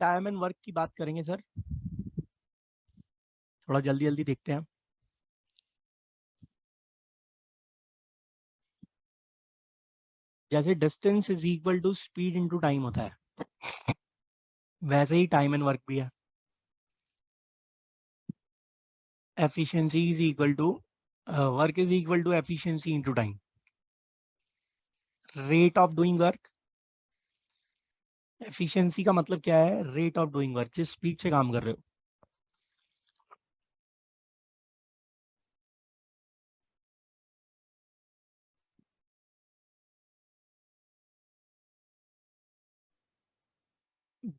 Time and work की बात करेंगे सर, थोड़ा जल्दी जल्दी देखते हैं। जैसे distance is equal to speed into time होता है, वैसे ही टाइम एंड वर्क भी है। Efficiency is equal to work is equal to efficiency into time. Rate of doing work, efficiency का मतलब क्या है? रेट ऑफ डूइंग वर्क, जिस स्पीड से काम कर रहे हो।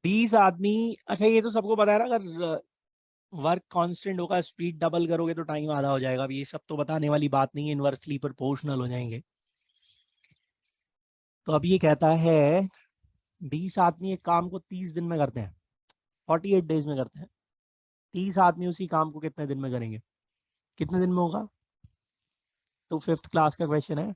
बीस आदमी, अच्छा ये तो सबको पता है ना, अगर वर्क कांस्टेंट होगा स्पीड डबल करोगे तो टाइम आधा हो जाएगा। अब ये सब तो बताने वाली बात नहीं है, इनवर्सली प्रोपोर्शनल हो जाएंगे। तो अब ये कहता है 20 आदमी एक काम को 30 दिन में करते हैं, 48 डेज में करते हैं। 30 आदमी उसी काम को कितने दिन में करेंगे? कितने दिन में होगा? तो फिफ्थ क्लास का क्वेश्चन है।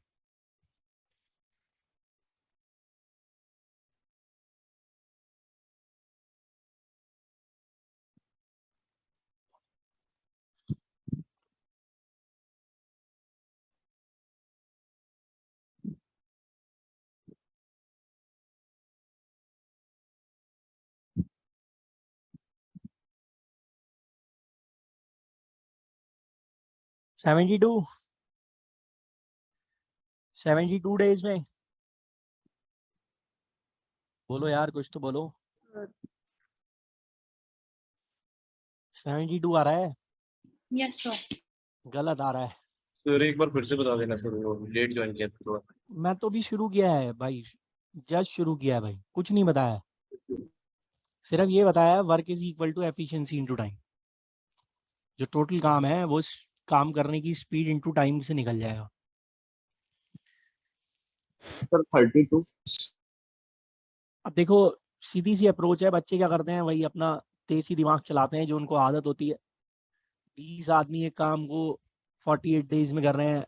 सेवेंटी टू 72 डेज में। बोलो यार, कुछ तो बोलो। 72 आ रहा है? Yes sir. गलत आ रहा है। सर एक बार फिर से बता देना सर, वो लेट ज्वाइन किया था थोड़ा। मैं तो भी शुरू किया है भाई, जस्ट शुरू किया है भाई, कुछ नहीं बताया। सिर्फ ये बताया work is equal to efficiency into time. जो टोटल काम है वो काम करने की स्पीड इनटू टाइम से निकल जाएगा। सर 32। अब देखो, सीधी सी अप्रोच है। बच्चे क्या करते हैं, वही अपना देसी दिमाग चलाते हैं, जो उनको आदत होती है। 20 आदमी एक काम को 48 डेज में कर रहे हैं,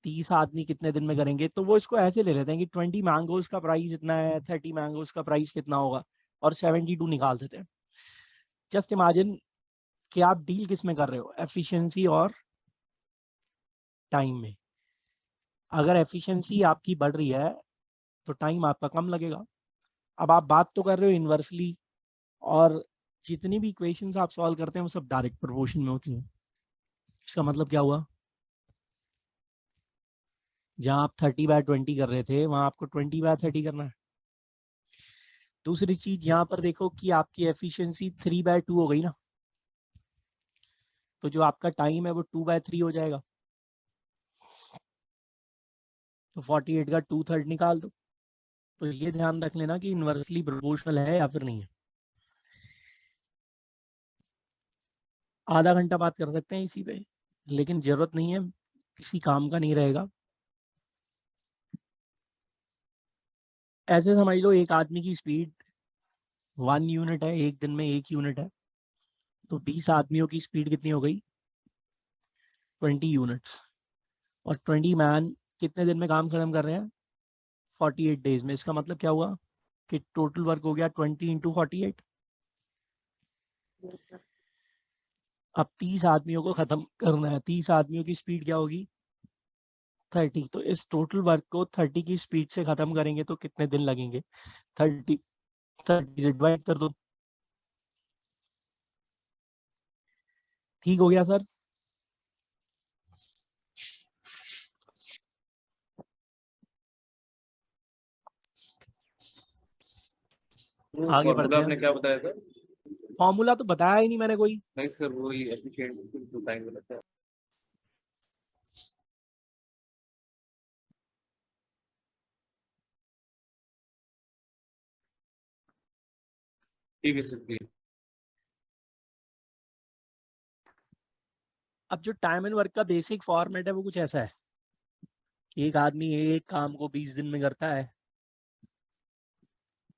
30 आदमी कितने दिन में करेंगे? तो वो इसको ऐसे ले लेते हैं कि 20 मैंगोज का प्राइस इतना है, 30 मैंगोज का प्राइस कितना होगा, और 72 निकाल देते हैं। जस्ट इमेजिन कि आप डील किस में कर रहे हो, एफिशिएंसी और टाइम में। अगर एफिशिएंसी आपकी बढ़ रही है तो टाइम आपका कम लगेगा। अब आप बात तो कर रहे हो इन्वर्सली, और जितनी भी इक्वेशंस आप सॉल्व करते हैं वो सब डायरेक्ट प्रोपोर्शन में होती हैं। इसका मतलब क्या हुआ? जहां आप 30/20 कर रहे थे, वहां आपको 20/30 करना है। दूसरी चीज यहाँ पर देखो कि आपकी एफिशिएंसी 3/2 हो गई ना, तो जो आपका टाइम है वो 2/3 हो जाएगा। तो 48 का 2/3 निकाल दो। तो ये ध्यान रख लेना कि इन्वर्सली प्रोपोर्शनल है या फिर नहीं है। आधा घंटा बात कर सकते हैं इसी पे, लेकिन जरूरत नहीं है, किसी काम का नहीं रहेगा। ऐसे समझ लो एक आदमी की स्पीड 1 यूनिट है, एक दिन में 1 यूनिट है। तो 20 आदमियों की स्पीड कितनी हो गई? 20 यूनिट्स। और 20 मैन कितने दिन में काम खत्म कर रहे हैं? 48 डेज में। इसका मतलब क्या हुआ कि टोटल वर्क हो गया 20 × 48। अब 30 आदमियों को खत्म करना है, 30 आदमियों की स्पीड क्या होगी? 30। तो इस टोटल वर्क को 30 की स्पीड से खत्म करेंगे तो कितने दिन लगेंगे? 30 से डिवाइड कर दो। ठीक हो गया सर? आगे बढ़ते हैं। आपने क्या बताया था? फॉर्मूला तो बताया ही नहीं मैंने कोई। नहीं सर, वही एफिशिएंट टाइम लगता है। ठीक है सर, प्लीज। अब जो टाइम एंड वर्क का बेसिक फॉर्मेट है वो कुछ ऐसा है। एक आदमी एक काम को 20 दिन में करता है,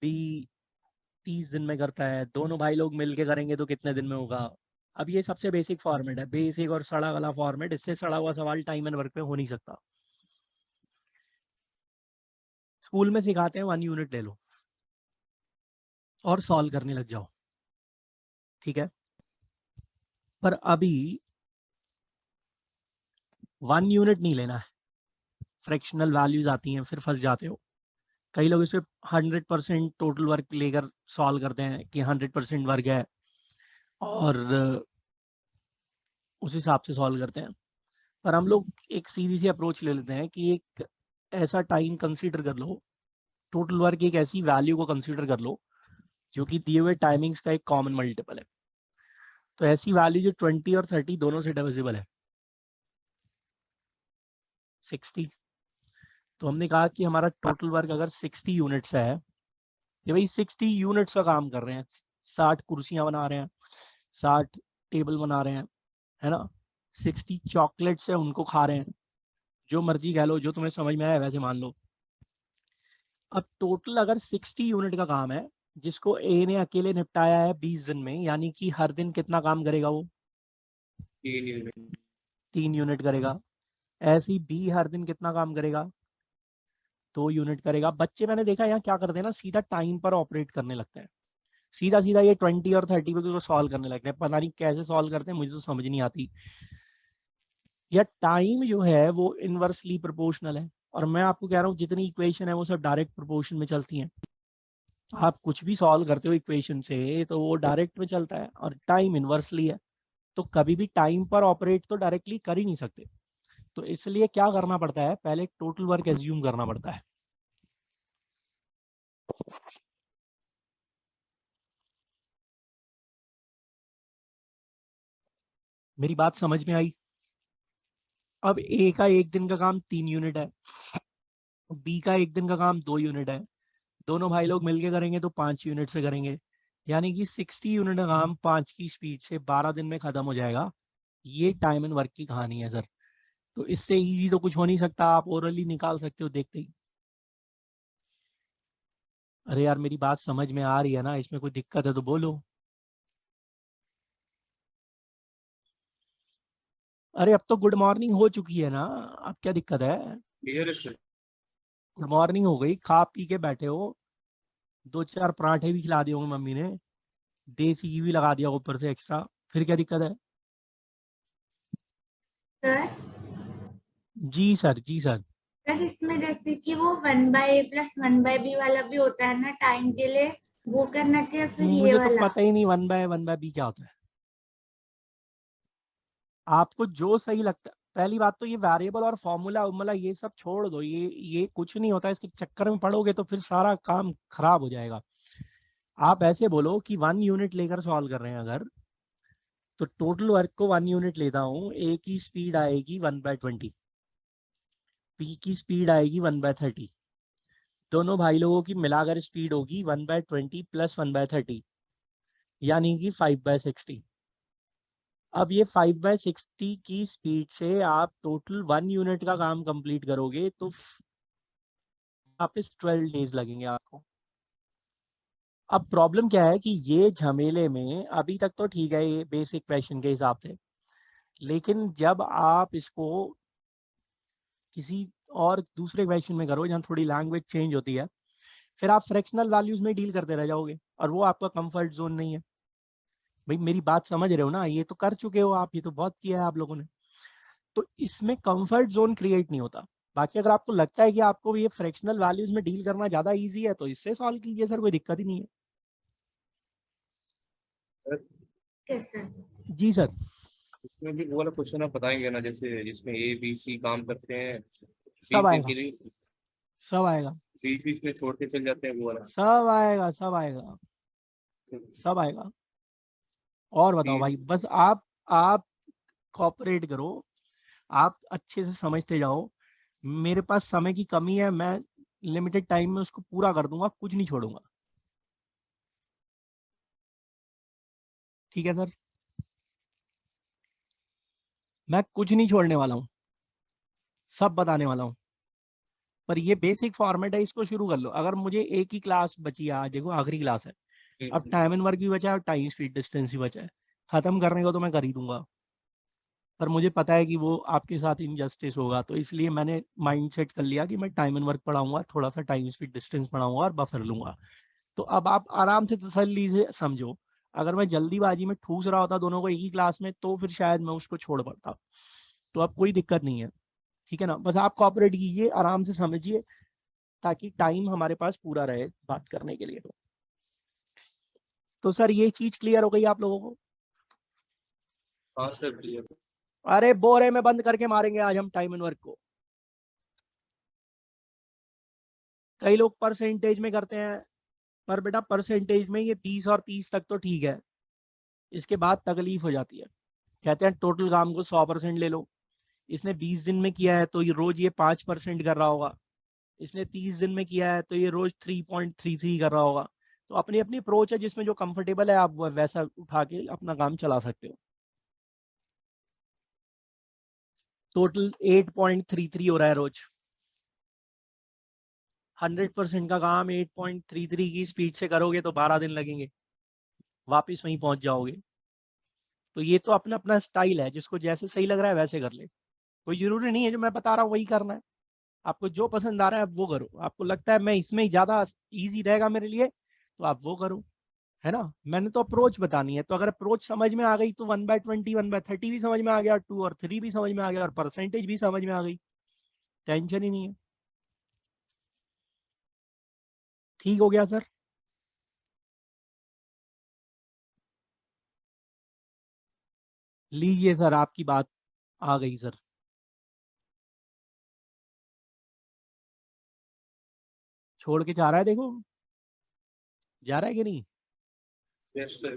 बी 30 दिन में करता है। दोनों भाई लोग मिलके करेंगे तो कितने दिन में होगा? अब ये सबसे बेसिक फॉर्मेट है, बेसिक और सड़ा वाला फॉर्मेट। इससे सड़ा हुआ सवाल टाइम एंड वर्क में हो नहीं सकता। स्कूल में सिखाते हैं 1 यूनिट ले लो, और सॉल्व करने लग जाओ, ठीक है। पर अभी 1 यूनिट नहीं लेना है, फ्रैक्शनल वैल्यूज आती हैं फिर फंस जाते हो। कई लोग इसे 100% टोटल वर्क लेकर सॉल्व करते हैं कि 100% वर्क है और उस हिसाब से सॉल्व करते हैं। पर हम लोग एक सीधी सी अप्रोच ले लेते हैं कि एक ऐसा टाइम कंसीडर कर लो, टोटल वर्क एक ऐसी वैल्यू को कंसीडर कर लो जो कि दिए हुए टाइमिंग्स का एक कॉमन मल्टीपल है। तो ऐसी वैल्यू जो 20 और 30 दोनों से डिविजिबल है, 60। तो हमने कहा कि हमारा टोटल वर्क अगर 60 यूनिट्स है, ये भाई 60 यूनिट्स का काम कर रहे हैं, 60 कुर्सियां बना रहे हैं, 60 टेबल बना रहे हैं, है ना, 60 चॉकलेट्स है उनको खा रहे हैं, जो मर्जी कह लो, जो तुम्हें समझ में आया वैसे मान लो। अब टोटल अगर 60 यूनिट का काम है जिसको ए ने अकेले निपटाया है 20 दिन में, यानी कि हर दिन कितना काम करेगा वो? 3 यूनिट। 3 यूनिट करेगा। ऐसे ही बी हर दिन कितना काम करेगा? 2 यूनिट करेगा। बच्चे मैंने देखा यहाँ क्या करते हैं ना, सीधा टाइम पर ऑपरेट करने लगते हैं, सीधा सीधा ये 20 और 30 पे तो सॉल्व करने लगते हैं। पता नहीं कैसे सॉल्व करते हैं, मुझे तो समझ नहीं आती। या टाइम जो है वो इनवर्सली प्रोपोर्शनल है, और मैं आपको कह रहा हूँ जितनी इक्वेशन है वो सब डायरेक्ट प्रोपोर्शन में चलती हैं। आप कुछ भी सॉल्व करते हो इक्वेशन से तो वो डायरेक्ट में चलता है, और टाइम इनवर्सली है, तो कभी भी टाइम पर ऑपरेट तो डायरेक्टली कर ही नहीं सकते। तो इसलिए क्या करना पड़ता है, पहले टोटल वर्क एज्यूम करना पड़ता है। मेरी बात समझ में आई? अब ए का एक दिन का काम 3 यूनिट है, बी का एक दिन का काम 2 यूनिट है, दोनों भाई लोग मिलके करेंगे तो 5 यूनिट से करेंगे, यानी कि 60 यूनिट का काम 5 की स्पीड से 12 दिन में खत्म हो जाएगा। ये टाइम एंड वर्क की कहानी है सर। तो इससे इजी तो कुछ हो नहीं सकता, आप ओरली निकाल सकते हो देखते ही। अरे यार मेरी बात समझ में आ रही है ना, इसमें कोई दिक्कत है तो बोलो। अरे अब तो गुड मॉर्निंग हो चुकी है ना, अब क्या दिक्कत है? क्लियर है सर। गुड मॉर्निंग हो गई, खा पी के बैठे हो, 2-4 पराठे भी खिला दिए होंगे मम्मी ने, देसी घी भी लगा दिया ऊपर से एक्स्ट्रा, फिर क्या दिक्कत है? सर जी सर, जी सर। सर इसमें जैसे कि वो 1/a+1/b वाला भी होता है ना टाइम के लिए, वो करना चाहिए फिर ये मुझे तो वाला? पता ही नहीं 1/1/b क्या होता है। आपको जो सही लगता है, पहली बात तो ये वेरिएबल और फॉर्मूला उर्मूला ये सब छोड़ दो, ये कुछ नहीं होता, इसके चक्कर में पड़ोगे तो फिर सारा काम खराब हो जाएगा। आप ऐसे बोलो कि 1 यूनिट लेकर सॉल्व कर रहे हैं अगर, तो टोटल वर्क को 1 यूनिट लेता हूँ, ए की स्पीड आएगी 1/20, बी की स्पीड आएगी 1/30, दोनों भाई लोगों की मिलाकर स्पीड होगी 1/20 + 1/30, यानी कि 5/60। अब ये 5/60 की स्पीड से आप टोटल 1 यूनिट का काम कंप्लीट करोगे तो वापस 12 डेज लगेंगे आपको। अब प्रॉब्लम क्या है कि ये झमेले में अभी तक तो ठीक है ये बेसिक क्वेश्चन के हिसाब से, लेकिन जब आप इसको किसी और दूसरे क्वेश्चन में करो जहाँ थोड़ी लैंग्वेज चेंज होती है, फिर आप फ्रैक्शनल वैल्यूज में डील करते रह जाओगे, और वो आपका कंफर्ट जोन नहीं है। भाई मेरी बात समझ रहे हो ना, ये तो कर चुके हो आप, ये तो बहुत किया है आप लोगों ने। तो इसमें कंफर्ट जोन क्रिएट नहीं होता। बाकी अगर आपको लगता है कि आपको ये फ्रैक्शनल वैल्यूज में डील करना ज्यादा इजी है तो इससे सॉल्व कीजिए सर, कोई दिक्कत ही नहीं है। कैसे? जी सर। इसमें भी वो वाला क्वेश्चन आप बताएंगे ना, जैसे जिसमें ए बी सी काम करते हैं, सब 20 दिन आएगा, के लिए सब आएगा, बीच बीच में छोड़ के चल जाते हैं, वो वाला। सब आएगा, सब आएगा, सब आएगा। और बताओ भाई, बस आप कॉपरेट करो, आप अच्छे से समझते जाओ। मेरे पास समय की कमी है, मैं लिमिटेड टाइम में उसको पूरा कर दूंगा, कुछ नहीं छोड़ूंगा। ठीक है सर, मैं कुछ नहीं छोड़ने वाला हूँ, सब बताने वाला हूँ। पर ये बेसिक फॉर्मेट है, इसको शुरू कर लो। अगर मुझे एक ही क्लास बची है, आज देखो आखिरी क्लास है, अब टाइम एंड वर्क भी बचा है और टाइम स्पीड डिस्टेंस भी बचा है, खत्म करने को तो मैं कर ही दूंगा। पर मुझे पता है कि वो आपके साथ इनजस्टिस होगा, तो इसलिए मैंने माइंड सेट कर लिया कि मैं टाइम एंड वर्क पढ़ाऊंगा, थोड़ा सा टाइम स्पीड डिस्टेंस पढ़ाऊंगा और बफर लूंगा। तो अब आप आराम से तसल्ली से समझो, अगर मैं जल्दीबाजी में ठूस रहा होता दोनों को एक ही क्लास में तो फिर शायद मैं उसको छोड़ पड़ता। तो अब कोई दिक्कत नहीं है, ठीक है ना। बस आप कॉपरेट कीजिए, आराम से समझिए, ताकि टाइम हमारे पास पूरा रहे बात करने के लिए। तो सर ये चीज क्लियर हो गई आप लोगों को? हाँ सर क्लियर। अरे बोरे में बंद करके मारेंगे आज हम टाइम एंड वर्क को। कई लोग परसेंटेज में करते हैं, पर बेटा परसेंटेज में ये 20 और 30 तक तो ठीक है, इसके बाद तकलीफ हो जाती है। कहते हैं टोटल काम को 100% ले लो। इसने 20 दिन में किया है तो ये रोज ये 5% कर रहा होगा, इसने 30 दिन में किया है तो ये रोज 3.33 कर रहा होगा। तो अपनी अपनी अप्रोच है, जिसमें जो कंफर्टेबल है आप वैसा उठा के अपना काम चला सकते हो। टोटल 8.33 हो रहा है रोज। 100% का काम 8.33 की स्पीड से करोगे तो 12 दिन लगेंगे, वापिस वहीं पहुंच जाओगे। तो ये तो अपना अपना स्टाइल है, जिसको जैसे सही लग रहा है वैसे कर ले। कोई जरूरी नहीं है जो मैं बता रहा हूँ वही करना है। आपको जो पसंद आ रहा है आप वो करो, आपको लगता है मैं इसमें ही ज्यादा इजी रहेगा मेरे लिए तो आप वो करो, है ना। मैंने तो अप्रोच बतानी है, तो अगर अप्रोच समझ में आ गई तो 1/20 1/30 भी समझ में आ गया, 2 और 3 भी समझ में आ गया, और परसेंटेज भी समझ में आ गई, टेंशन ही नहीं है। ठीक हो गया सर? लीजिए सर, आपकी बात आ गई सर। छोड़ के जा रहा है, देखो जा रहा है कि नहीं। Yes sir.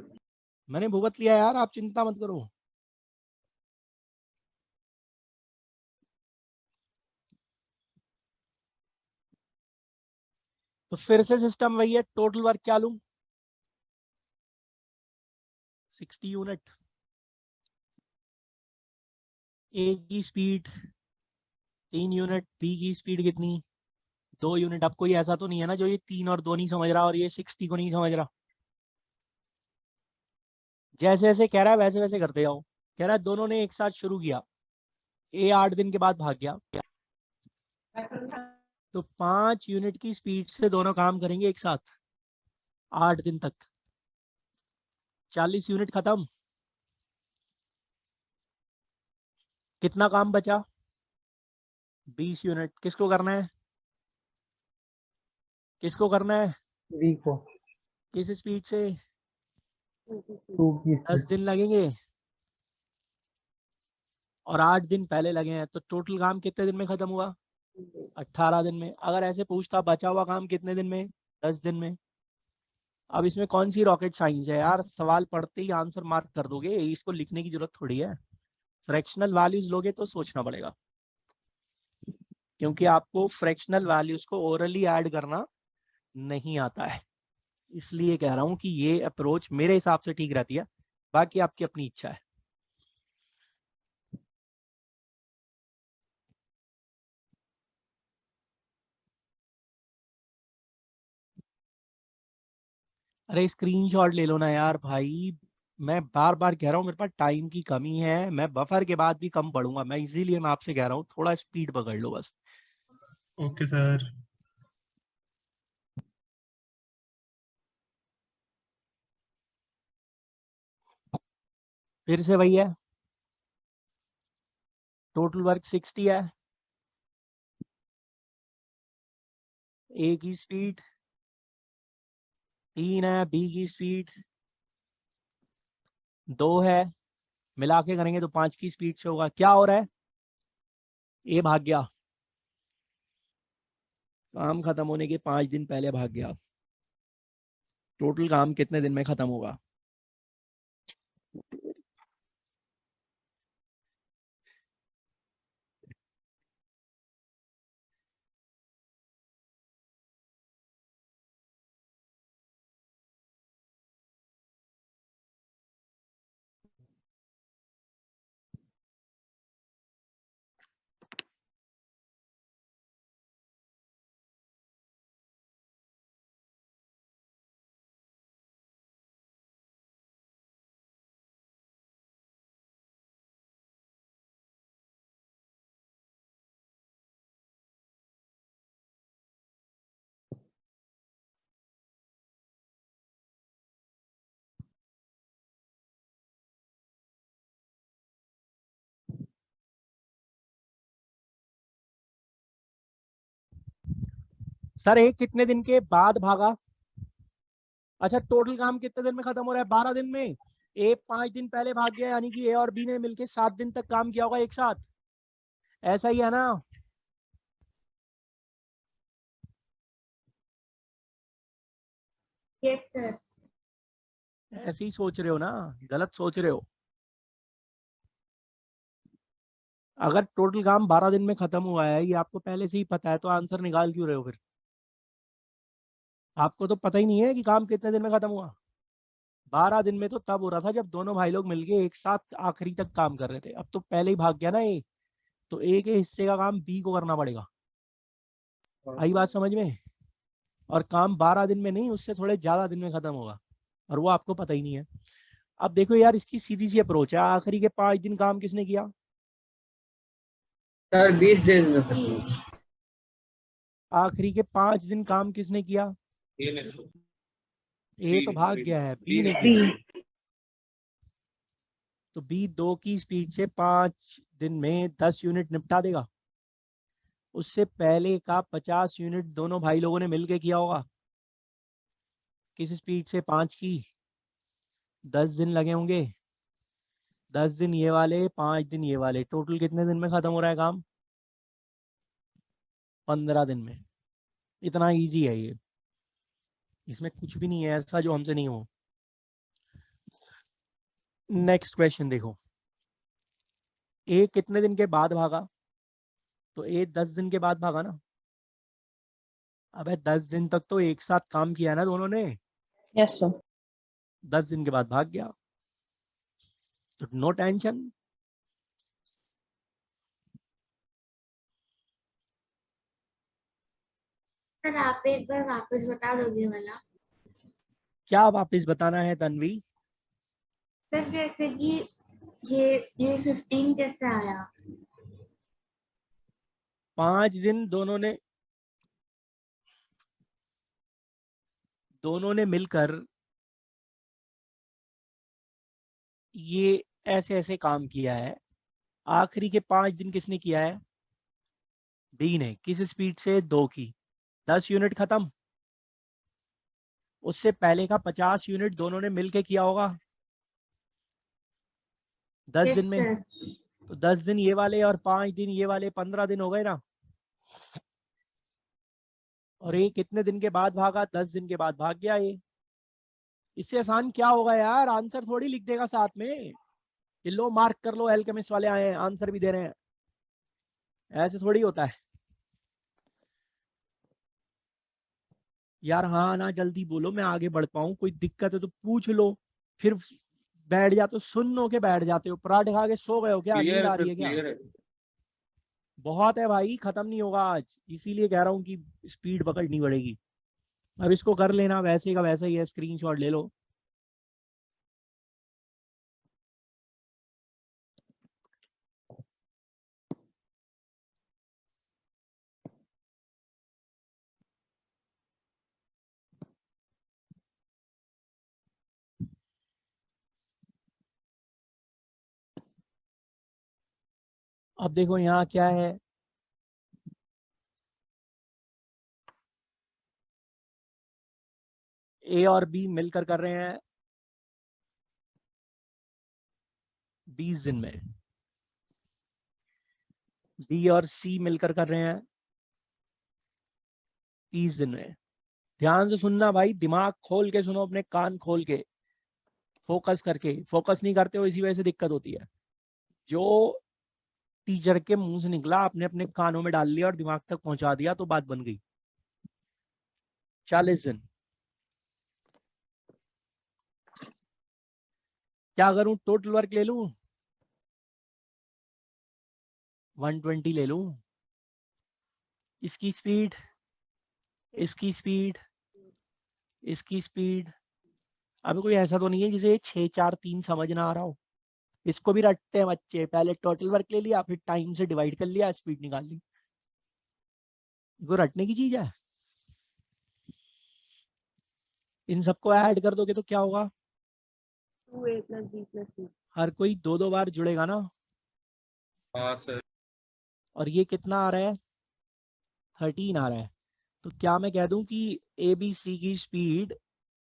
मैंने भुगत लिया यार, आप चिंता मत करो। तो फिर से सिस्टम वही है, टोटल वर्क क्या लूं? 60 यूनिट। ए की स्पीड 3 यूनिट, बी की स्पीड कितनी 2 यूनिट। अब कोई ऐसा तो नहीं है ना जो ये 3 और 2 नहीं समझ रहा और ये 60 को नहीं समझ रहा। जैसे जैसे कह रहा है वैसे वैसे करते जाओ। कह रहा है दोनों ने एक साथ शुरू किया, ए 8 दिन के बाद भाग गया, तो 5 यूनिट की स्पीड से दोनों काम करेंगे एक साथ 8 दिन तक। 40 यूनिट खत्म। कितना काम बचा? 20 यूनिट। किसको करना है? किसको करना है? वी को किस स्पीड से? 2 की 10 स्पीड। दिन लगेंगे और 8 दिन पहले लगे हैं, तो टोटल काम कितने दिन में खत्म हुआ? 18 दिन में। अगर ऐसे पूछता बचा हुआ काम कितने दिन में? 10 दिन में। अब इसमें कौन सी रॉकेट साइंस है यार, सवाल पढ़ते ही आंसर मार्क कर दोगे, इसको लिखने की जरूरत थोड़ी है। फ्रैक्शनल वैल्यूज लोगे तो सोचना पड़ेगा, क्योंकि आपको फ्रैक्शनल वैल्यूज को ओरली ऐड करना नहीं आता है। इसलिए कह रहा हूं कि ये अप्रोच मेरे हिसाब से ठीक रहती है, बाकी आपकी अपनी इच्छा है। अरे स्क्रीनशॉट ले लो ना यार भाई, मैं बार बार कह रहा हूँ मेरे पास टाइम की कमी है, मैं बफर के बाद भी कम पढ़ूंगा, मैं इसीलिए मैं आपसे कह रहा हूँ थोड़ा स्पीड पकड़ लो बस। Okay sir. फिर से वही है, टोटल वर्क 60 है, ए की स्पीड 3 है, बी की स्पीड 2 है, मिला के करेंगे तो 5 की स्पीड से होगा। क्या हो रहा है? ए भाग गया, काम खत्म होने के 5 दिन पहले भाग गया। टोटल काम कितने दिन में खत्म होगा? सर ए कितने दिन के बाद भागा? अच्छा, टोटल काम कितने दिन में खत्म हो रहा है? 12 दिन में। ए 5 दिन पहले भाग गया, यानी कि ए और बी ने मिलके 7 दिन तक काम किया होगा एक साथ। ऐसा ही है ना? Yes sir. ऐसे ही सोच रहे हो ना, गलत सोच रहे हो। अगर टोटल काम 12 दिन में खत्म हुआ है, ये आपको पहले से ही पता है, तो आंसर निकाल क्यों रहे हो फिर? आपको तो पता ही नहीं है कि काम कितने दिन में खत्म हुआ। 12 दिन में तो तब हो रहा था जब दोनों भाई लोग मिलके एक साथ आखिरी तक काम कर रहे थे। अब तो पहले ही भाग गया ना ए, तो ए के हिस्से का काम बी को करना पड़ेगा। आई बात समझ में? और काम 12 दिन में नहीं, उससे थोड़े ज्यादा दिन में खत्म होगा, और वो आपको पता ही नहीं है। अब देखो यार, इसकी सीधी सी अप्रोच है। आखिरी के 5 दिन काम किसने किया? सर 20 डेज में खत्म। आखिरी के 5 दिन काम किसने किया? ये नहीं सर। ए तो भाग बी- गया है, बी बी ने ने किया। तो बी 2 की स्पीड से 5 दिन में 10 यूनिट निपटा देगा। उससे पहले का 50 यूनिट दोनों भाई लोगों ने मिलके किया होगा। किस स्पीड से? 5 की। 10 दिन लगे होंगे। 10 दिन ये वाले, 5 दिन ये वाले, टोटल कितने दिन में खत्म हो रहा है काम? 15 दिन में। इतना इजी है ये, इसमें कुछ भी नहीं है ऐसा जो हमसे नहीं हो। नेक्स्ट क्वेश्चन देखो। ए कितने दिन के बाद भागा? तो ए 10 दिन के बाद भागा ना। अबे 10 दिन तक तो एक साथ काम किया ना दोनों ने। Yes sir. 10 दिन के बाद भाग गया, तो नो टेंशन। सर आप एक बार वापस बता दोगे वाला? क्या वापस बताना है तन्वी? सर जैसे कि ये 15 कैसे आया? 5 दिन दोनों ने मिलकर ये ऐसे ऐसे काम किया है। आखिरी के 5 दिन किसने किया है? बी ने। किस स्पीड से? 2 की। 10 यूनिट खत्म। उससे पहले का 50 यूनिट दोनों ने मिलके किया होगा 10 यस दिन में। सर। तो 10 दिन ये वाले और 5 दिन ये वाले, 15 दिन हो गए ना। और ये कितने दिन के बाद भागा? 10 दिन के बाद भाग गया ये। इससे आसान क्या होगा यार? आंसर थोड़ी लिख देगा साथ में। ये लो मार्क कर लो, एल्केमिस्ट वाले आए हैं, आंसर भी दे रहे हैं। ऐसे थोड़ी होता है यार। हाँ ना, जल्दी बोलो, मैं आगे बढ़ पाऊं। कोई दिक्कत है तो पूछ लो। फिर बैठ जाते हो, सुन लो के बैठ जाते हो। पराठे खा के सो गए हो क्या? नींद क्लियर है आ रही सर, है क्या? क्लियर है। बहुत है भाई, खत्म नहीं होगा आज, इसीलिए कह रहा हूँ कि स्पीड पकड़नी पड़ेगी। अब इसको कर लेना, वैसे का वैसा ही है, स्क्रीनशॉट ले लो। अब देखो यहाँ क्या है। ए और बी मिलकर कर रहे हैं 20 दिन में। बी और सी मिलकर कर रहे हैं 30 दिन में। ध्यान से सुनना भाई, दिमाग खोल के सुनो, अपने कान खोल के, फोकस करके। फोकस नहीं करते हो, इसी वजह से दिक्कत होती है। जो टीचर के मुंह से निकला आपने अपने कानों में डाल लिया और दिमाग तक पहुंचा दिया, तो बात बन गई। 40 दिन। क्या करूं? टोटल वर्क ले लूं? 120 ले लूं? इसकी स्पीड, इसकी स्पीड, इसकी स्पीड। अभी कोई ऐसा तो नहीं है जिसे 6 4 3 समझ ना आ रहा हो। इसको भी रटते हैं बच्चे। पहले टोटल वर्क ले लिया, फिर टाइम से डिवाइड कर लिया, स्पीड निकाल ली। वो रटने की चीज है। इन सबको ऐड कर दोगे तो क्या होगा? 2a + b + c। हर कोई 2 बार जुड़ेगा ना। हाँ सर। और ये कितना आ रहा है? 13 आ रहा है। तो क्या मैं कह दूं कि ABC की स्पीड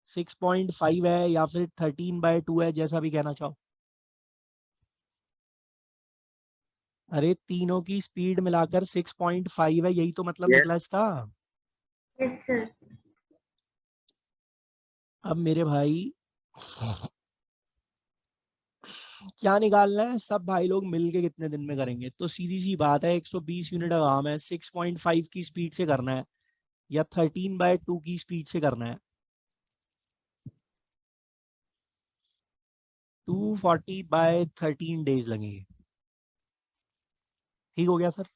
6.5 है या फिर 13/2 है, जैसा भी कहना चाहो? अरे तीनों की स्पीड मिलाकर 6.5 है, यही तो मतलब Yes. निकला इसका। Yes sir. अब मेरे भाई क्या निकालना है? सब भाई लोग मिलके कितने दिन में करेंगे? तो सीधी सी बात है, 120 यूनिट का काम है, 6.5 की स्पीड से करना है या 13/2 की स्पीड से करना है। 240/13 डेज लगेंगे। ठीक हो गया सर?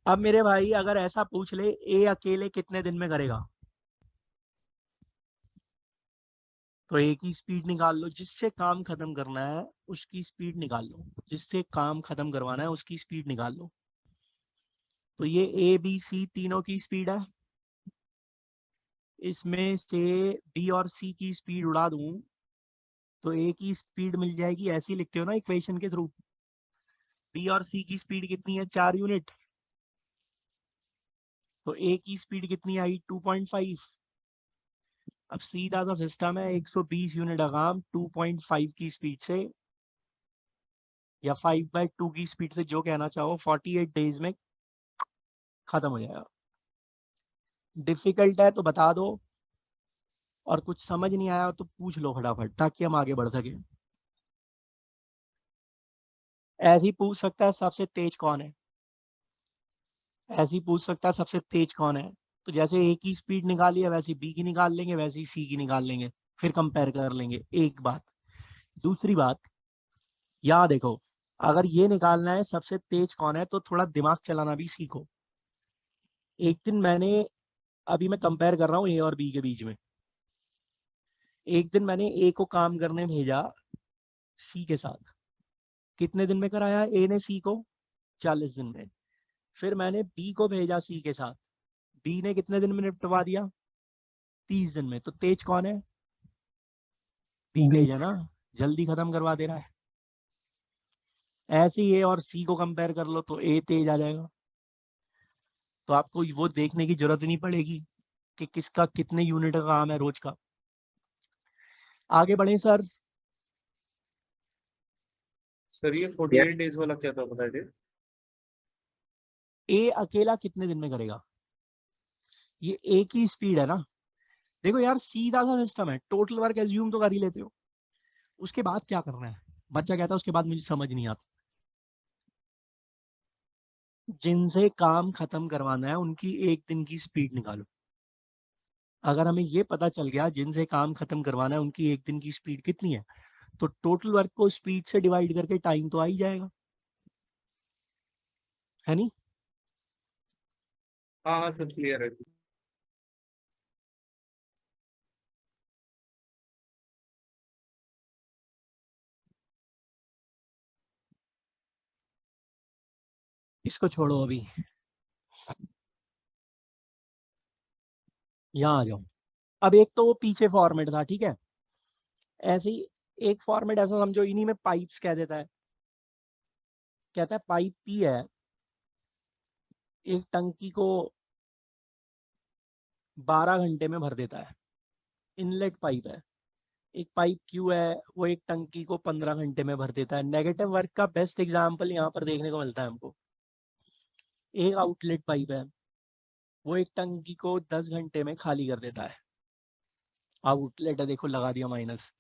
अब मेरे भाई अगर ऐसा पूछ ले, ए अकेले कितने दिन में करेगा, तो ए की स्पीड निकाल लो। जिससे काम खत्म करना है उसकी स्पीड निकाल लो, जिससे काम खत्म करवाना है उसकी स्पीड निकाल लो। तो ये ABC तीनों की स्पीड है। इसमें से B और C की स्पीड उड़ा दूं तो A की स्पीड मिल जाएगी, ऐसी लिखते हो ना इक्वेशन के थ्रू। B और C की स्पीड कितनी है? 4 यूनिट। तो A की स्पीड कितनी आई? 2.5। अब सीधा सा सिस्टम है, 120 यूनिट का काम 2.5 की स्पीड से या 5/2 की स्पीड से, जो कहना चाहो, 48 डेज में खत्म हो जाएगा। डिफिकल्ट है तो बता दो, और कुछ समझ नहीं आया तो पूछ लो फटाफट, ताकि हम आगे बढ़ सके। ऐसे ही पूछ सकता है सबसे तेज कौन है, ऐसे ही पूछ सकता है सबसे तेज कौन है। तो जैसे ए की स्पीड निकाली है, वैसे बी की निकाल लेंगे, वैसे ही सी की निकाल लेंगे, फिर कंपेयर कर लेंगे। एक बात। दूसरी बात, यहाँ देखो, अगर ये निकालना है सबसे तेज कौन है, तो थोड़ा दिमाग चलाना भी सीखो। एक दिन मैंने, अभी मैं कंपेयर कर रहा हूँ ए और बी के बीच में, एक दिन मैंने ए को काम करने भेजा सी के साथ। कितने दिन में कराया ए ने सी को? 40 दिन में। फिर मैंने बी को भेजा सी के साथ, बी ने कितने दिन में निपटवा दिया? 30 दिन में। तो तेज कौन है? बी तेज है ना, जल्दी खत्म करवा दे रहा है। ऐसे ही ए और सी को कंपेयर कर लो तो ए तेज आ जाएगा। तो आपको वो देखने की जरूरत नहीं पड़ेगी कि किसका कितने यूनिट का काम है रोज का। आगे बढ़े सर। सर ये 48 डेज वाला क्या था बता दे। ए अकेला कितने दिन में करेगा? ये ए की स्पीड है ना। देखो यार, सीधा सा सिस्टम है, टोटल वर्क एज्यूम तो कर ही लेते हो। उसके बाद क्या करना है? बच्चा कहता है उसके बाद मुझे समझ नहीं आता। जिनसे काम खत्म करवाना है उनकी एक दिन की स्पीड निकालो। अगर हमें ये पता चल गया जिनसे काम खत्म करवाना है उनकी एक दिन की स्पीड कितनी है, तो टोटल वर्क को स्पीड से डिवाइड करके टाइम तो आ ही जाएगा, है नहीं? हाँ हाँ सब क्लियर है। इसको छोड़ो अभी, यहाँ आ जाओ। अब एक तो वो पीछे फॉर्मेट था, ठीक है, ऐसे ही एक फॉर्मेट ऐसा समझो, इन्हीं में पाइप्स कह देता है, कहता है पाइप पी है, एक टंकी को 12 घंटे में भर देता है, इनलेट पाइप है। एक पाइप क्यू है, वो एक टंकी को 15 घंटे में भर देता है। नेगेटिव वर्क का बेस्ट एग्जांपल यहाँ पर देखने को मिलता है हमको। एक आउटलेट पाइप है, वो एक टंकी को 10 घंटे में खाली कर देता है। आउटलेट है, देखो लगा दिया माइनस।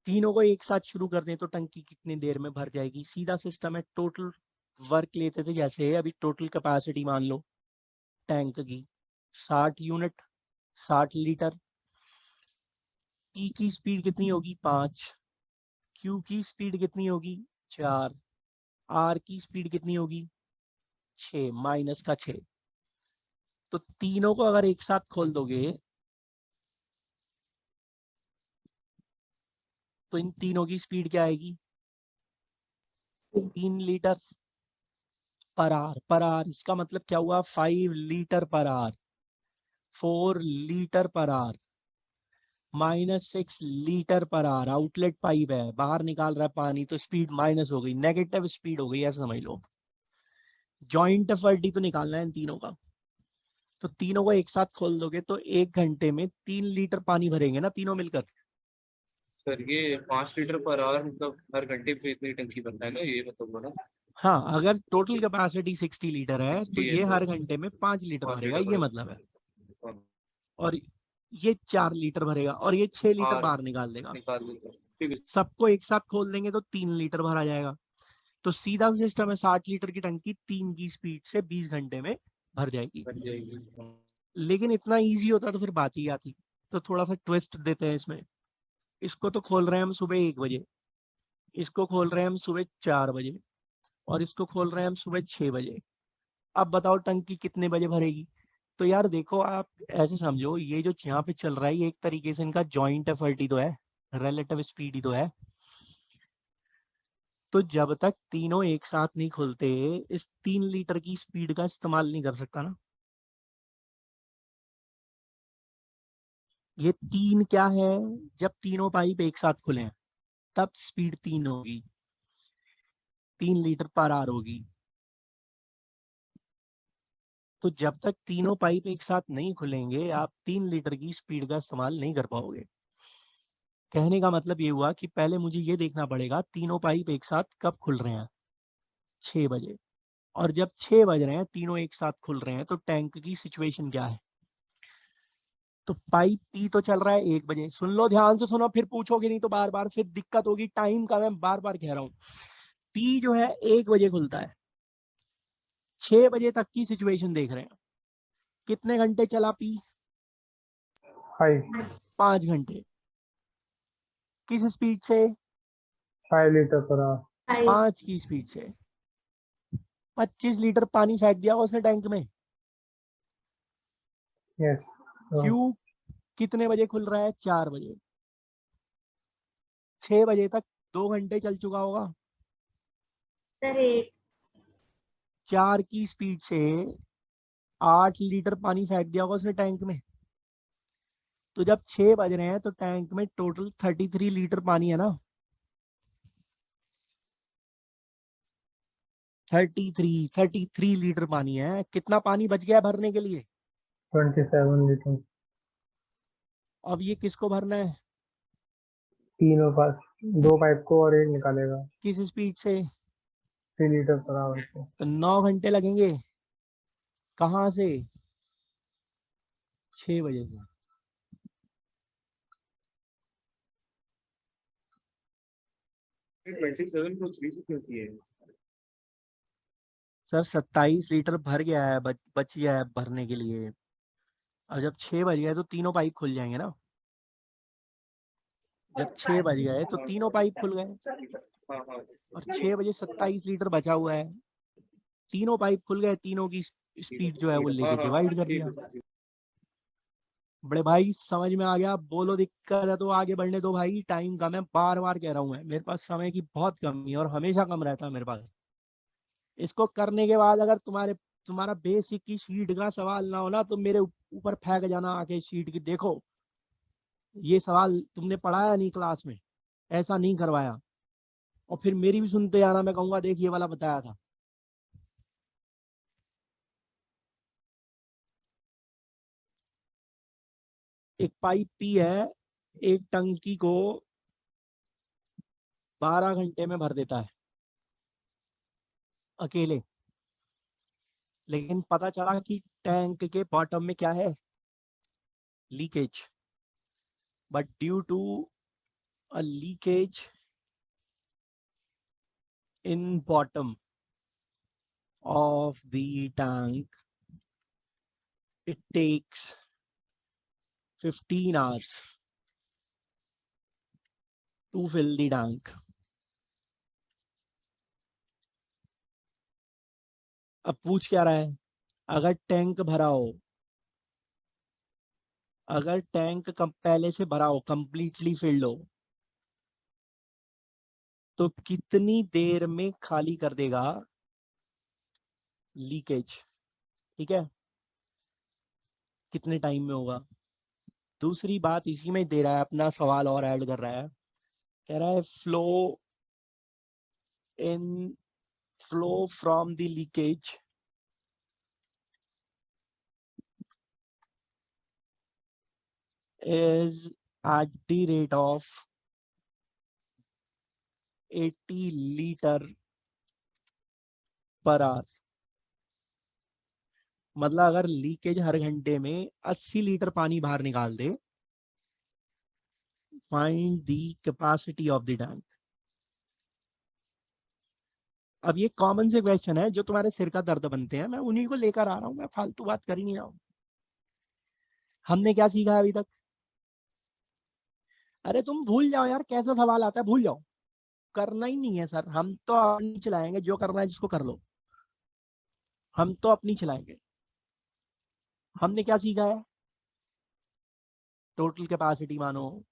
तीनों को एक साथ शुरू कर दें तो टंकी कितनी देर में भर जाएगी? सीधा सिस्टम है, टोटल वर्क लेते थे, जैसे अभी टोटल कैपेसिटी मान लो टैंक की 60 यूनिट, 60 लीटर। पी की स्पीड कितनी होगी? 5। क्यू की स्पीड कितनी होगी? 4। आर की स्पीड कितनी होगी? 6 माइनस का 6। तो तीनों को अगर एक साथ खोल दोगे तो इन तीनों की स्पीड क्या आएगी? 3 litre per hour. Per hour इसका मतलब क्या हुआ? 5 litre per hour, 4 litre per hour, -6 litre per hour. Outlet pipe है, बाहर निकाल रहा है पानी, तो स्पीड माइनस हो गई, नेगेटिव स्पीड हो गई, ऐसा समझ लो। जॉइंट एफर्ट ही तो निकालना है इन तीनों का। तो तीनों को एक साथ खोल दोगे तो 1 घंटे में 3 लीटर पानी भरेंगे ना तीनों मिलकर। सर ये 5 लीटर पर आवर मतलब हर घंटे पे इतनी टंकी बनता है ना, ये मतलब बोला। हाँ, अगर टोटल कैपेसिटी 60 लीटर है तो 60 है ये तो हर घंटे में 5 लीटर 5 भरेगा, लीटर ये मतलब है। पर हाँ, और ये 4 लीटर भरेगा और ये 6 लीटर आर बाहर निकाल देगा। निकाल देते हैं। ठीक है। सबको एक साथ खोल देंगे तो 3 लीटर भरा जाएगा। तो सीधा सिस्टम है, 60 लीटर की टंकी 3 की स्पीड से 20 घंटे में भर जाएगी। बन जाएगी हाँ। लेकिन इतना इजी होता तो फिर बात ही आती। तो थोड़ा सा ट्विस्ट देते हैं इसमें। इसको तो खोल रहे हैं हम सुबह 1 बजे, इसको खोल रहे हैं हम सुबह 4 बजे, और इसको खोल रहे हैं हम सुबह 6 बजे। अब बताओ टंकी कितने बजे भरेगी? तो यार देखो, आप ऐसे समझो, ये जो यहाँ पे चल रहा है ये एक तरीके से इनका जॉइंट एफर्ट ही तो है, रिलेटिव स्पीड ही तो है। तो जब तक तीनों एक साथ नहीं खुलते, इस 3 लीटर की स्पीड का इस्तेमाल नहीं कर सकता ना। ये 3 क्या है? जब तीनों पाइप एक साथ खुले हैं तब स्पीड 3 होगी, 3 लीटर पर आवर होगी। तो जब तक तीनों पाइप एक साथ नहीं खुलेंगे आप 3 लीटर की स्पीड का इस्तेमाल नहीं कर पाओगे। कहने का मतलब ये हुआ कि पहले मुझे ये देखना पड़ेगा तीनों पाइप एक साथ कब खुल रहे हैं, 6 बजे। और जब 6 बज रहे हैं तीनों एक साथ खुल रहे हैं तो टैंक की सिचुएशन क्या है? तो पाइप पी तो चल रहा है 1 बजे। सुन लो, ध्यान से सुनो, फिर पूछोगे नहीं तो बार बार फिर दिक्कत होगी, टाइम का मैं बार बार कह रहा हूँ। पी जो है 1 बजे खुलता है, 6 बजे तक की सिचुएशन देख रहे हैं। कितने घंटे चला पी? 5 5 घंटे। किस स्पीड से? 5 लीटर पर आवर। 5 5 की स्पीड से। 25 लीटर पानी फेंक दिया उसने टैंक में। यस। क्यू कितने बजे खुल रहा है? 4 बजे। 6 बजे तक 2 घंटे चल चुका होगा। सर 8 4 की स्पीड से 8 लीटर पानी फेंक दिया होगा उसने टैंक में। तो जब 6 बज रहे हैं तो टैंक में टोटल 33 लीटर पानी है ना। 33 लीटर पानी है। कितना पानी बच गया है भरने के लिए? 27 लीटर। अब ये किसको भरना है? तीनों पास 2 पाइप को और एक निकालेगा किस स्पीड से? 3 लीटर पर आवर को। तो 9 घंटे लगेंगे। कहाँ से? 6 बजे से। फिर 27 को 3 से क्यों किए? सर 27 लीटर भर गया है, बच गया है भरने के लिए। अब जब 6 बज गए तो तीनों पाइप खुल जाएंगे ना। जब 6 बज गए तो तीनों पाइप खुल गए हाँ हाँ और 6 बजे 27 लीटर बचा हुआ है, तीनों पाइप खुल गए, तीनों की स्पीड जो है वो हाँ लेके हाँ डिवाइड कर ठीक दिया। है। बड़े भाई समझ में आ गया? बोलो दिक्कत है तो आगे बढ़ने दो भाई, टाइम कम है, बार बार कह रहा हूँ मैं, मेरे पास समय की बहुत कमी है और हमेशा कम रहता है मेरे पास। इसको करने के बाद अगर तुम्हारा बेसिक की शीट का सवाल ना हो ना तो मेरे ऊपर फेंक जाना आके शीट की, देखो ये सवाल तुमने पढ़ाया नहीं क्लास में, ऐसा नहीं करवाया, और फिर मेरी भी सुनते जाना, मैं कहूंगा देख ये वाला बताया था। एक पाइप पी है, एक टंकी को 12 घंटे में भर देता है अकेले, लेकिन पता चला कि टैंक के बॉटम में क्या है, leakage. But due to a leakage in bottom of the tank, it takes 15 hours to fill the tank. अब पूछ क्या रहा है, अगर टैंक भरा हो, अगर टैंक पहले से भरा हो, कंप्लीटली फिल्ड हो, तो कितनी देर में खाली कर देगा लीकेज? ठीक है, कितने टाइम में होगा। दूसरी बात इसी में दे रहा है, अपना सवाल और ऐड कर रहा है, कह रहा है flow from the leakage is at the rate of 80 litre per hour. मतलब अगर लीकेज हर घंटे में 80 लीटर पानी बाहर निकाल दे, find the capacity of the tank. अब ये कॉमन से क्वेश्चन है जो तुम्हारे सिर का दर्द बनते हैं, मैं उन्हीं को लेकर आ रहा हूं, मैं फालतू बात कर ही नहीं रहा हूं। हमने क्या सीखा है अभी तक? अरे तुम भूल जाओ यार, कैसा सवाल आता है भूल जाओ, करना ही नहीं है सर, हम तो अपनी चलाएंगे, जो करना है जिसको कर लो, हम तो अपनी चलाएंगे। हमने क्या सीखा है, टोटल कैपेसिटी मानो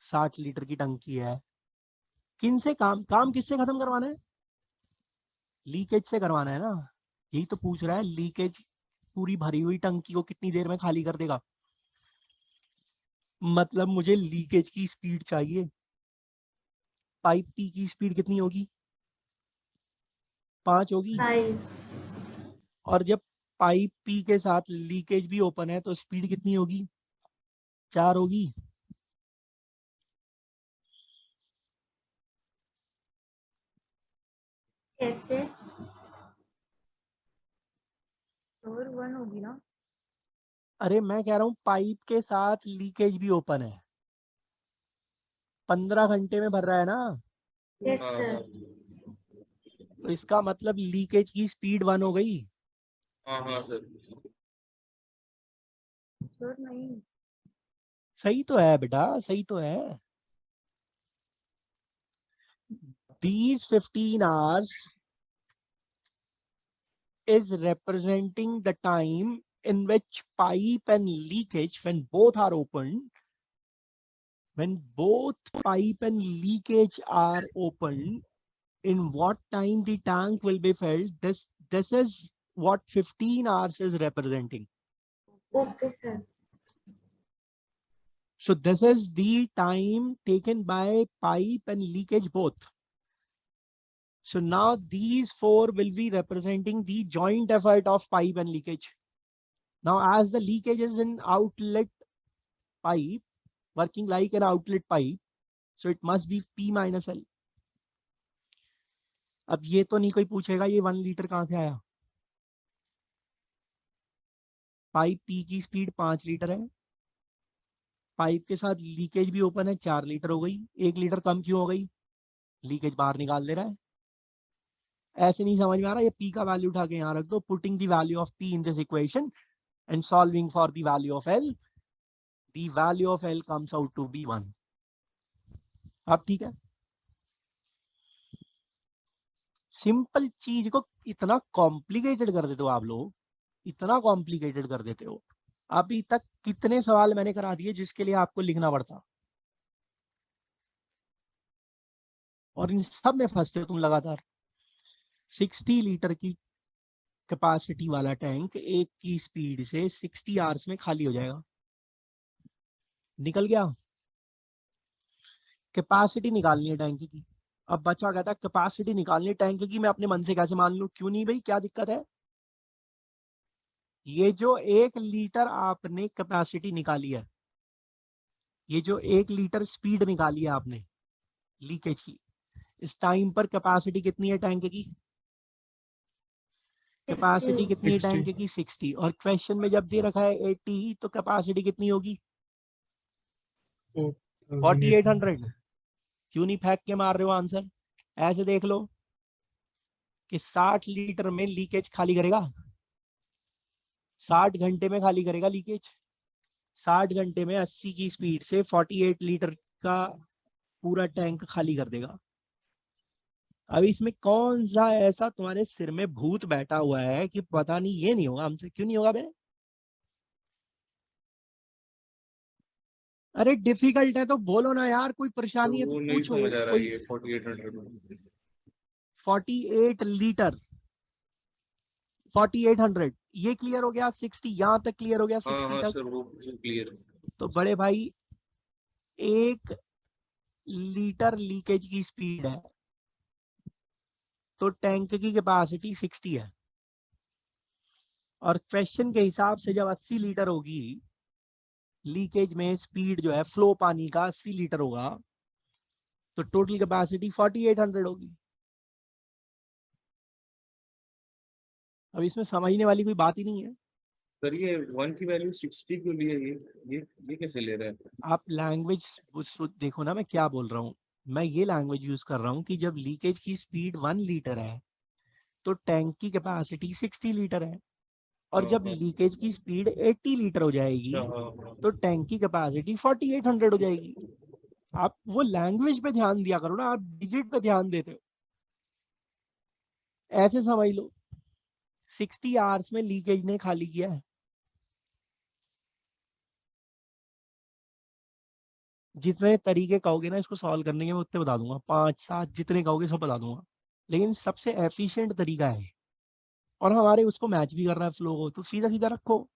60 लीटर की टंकी है, किन से काम किससे खत्म करवाना है? लीकेज से करवाना है ना। यही तो पूछ रहा है, लीकेज पूरी भरी हुई टंकी को कितनी देर में खाली कर देगा। मतलब मुझे लीकेज की स्पीड चाहिए, पाइप पी की स्पीड कितनी होगी? 5 होगी। 5। और जब पाइप पी के साथ लीकेज भी ओपन है तो स्पीड कितनी होगी? 4 होगी। कैसे? और 1 होगी ना? अरे मैं कह रहा हूँ पाइप के साथ लीकेज भी ओपन है, 15 घंटे में भर रहा है ना, यस हाँ सर। हाँ तो इसका मतलब लीकेज की स्पीड 1 हो गई। हाँ हाँ सर। सर नहीं। सही तो है बेटा, सही तो है। These 15 hours is representing the time in which pipe and leakage, when both are open, when both pipe and leakage are open, in what time the tank will be filled. This is what 15 hours is representing. Okay sir. So this is the time taken by pipe and leakage both. So now these 4 will be representing the joint effort of pipe and leakage. Now as the leakage is in outlet pipe, working like an outlet pipe, so it must be P minus L. अब ये तो नहीं कोई पूछेगा ये 1 litre कहाँ से आया। पाइप P की स्पीड 5 लीटर है, पाइप के साथ लीकेज भी ओपन है, 4 लीटर हो गई। 1 लीटर कम क्यों हो गई? लीकेज बाहर निकाल दे रहा है। ऐसे नहीं समझ में आ रहा, ये P का वैल्यू उठा के यहाँ रख दो, putting the value of P in this equation and solving for the value of L, the value of L comes out to be 1। अब ठीक है, सिंपल चीज को इतना कॉम्प्लिकेटेड कर देते हो आप लोग, इतना कॉम्प्लिकेटेड कर देते हो। अभी तक कितने सवाल मैंने करा दिए जिसके लिए आपको लिखना पड़ता, और इन सब में फंसते हो तुम लगातार। 60 लीटर की कैपेसिटी वाला टैंक एक की स्पीड से 60 आवर्स में खाली हो जाएगा। निकल गया, कैपेसिटी निकालनी है टैंक की। अब बच्चा कहता है कैपेसिटी निकालनी है टैंक की, मैं अपने मन से कैसे मान लूं? क्यों नहीं भाई, क्या दिक्कत है? ये जो 1 लीटर आपने कैपेसिटी निकाली है, ये जो 1 लीटर स्पीड निकाली है आपने लीकेज की, इस टाइम पर कैपेसिटी कितनी है टैंक की? कैपेसिटी कितनी है 60। टैंक की? 60। और क्वेश्चन में जब दे रखा है 80, तो कैपेसिटी कितनी होगी? 4800। क्यों नहीं फेंक के मार रहे हो आंसर? ऐसे देख लो कि 60 लीटर में लीकेज खाली करेगा, 60 घंटे में खाली करेगा लीकेज। 60 घंटे में 80 की स्पीड से 48 लीटर का पूरा टैंक खाली कर देगा। अब इसमें कौन सा ऐसा तुम्हारे सिर में भूत बैठा हुआ है कि पता नहीं ये नहीं होगा हमसे? क्यों नहीं होगा बे? अरे डिफिकल्ट है तो बोलो ना यार, कोई तो परेशानी है तो वो नहीं पूछो। समझ आ रहा कोई ये 4800 48 लीटर 4800 ये क्लियर हो गया, 60 यहां तक क्लियर हो गया, हाँ 60 हाँ तक। सर वो क्लियर। तो बड़े भाई 1 लीटर लीकेज की स्पीड है, तो टैंक की कैपेसिटी 60 है, और क्वेश्चन के हिसाब से जब 80 लीटर होगी लीकेज में स्पीड जो है फ्लो पानी का 80 लीटर होगा, तो टोटल कैपेसिटी 4800 होगी। अब इसमें समझने वाली कोई बात ही नहीं है। सर ये 1 की वैल्यू 60 क्यों लिए? ये कैसे ले रहे हैं? आप लैंग्वेज देखो ना, मैं क्या बोल रहा हूँ। मैं ये लैंग्वेज यूज कर रहा हूँ कि जब लीकेज की स्पीड 1 लीटर है तो टैंक की कैपेसिटी 60 लीटर है, और हाँ जब हाँ लीकेज की स्पीड 80 लीटर हो अच्छा जाएगी हाँ हाँ तो टैंक की कैपेसिटी 4800 हो जाएगी। आप वो लैंग्वेज पे ध्यान दिया करो ना, आप डिजिट पे ध्यान देते हो। ऐसे समझ लो 60 आवर्स में लीकेज ने खाली किया है। जितने तरीके कहोगे ना इसको सॉल्व करने के, मैं उतने बता दूंगा, 5-7 जितने कहोगे सब बता दूंगा, लेकिन सबसे एफिशिएंट तरीका है, और हमारे उसको मैच भी कर रहा है फ्लो को, तो सीधा सीधा रखो।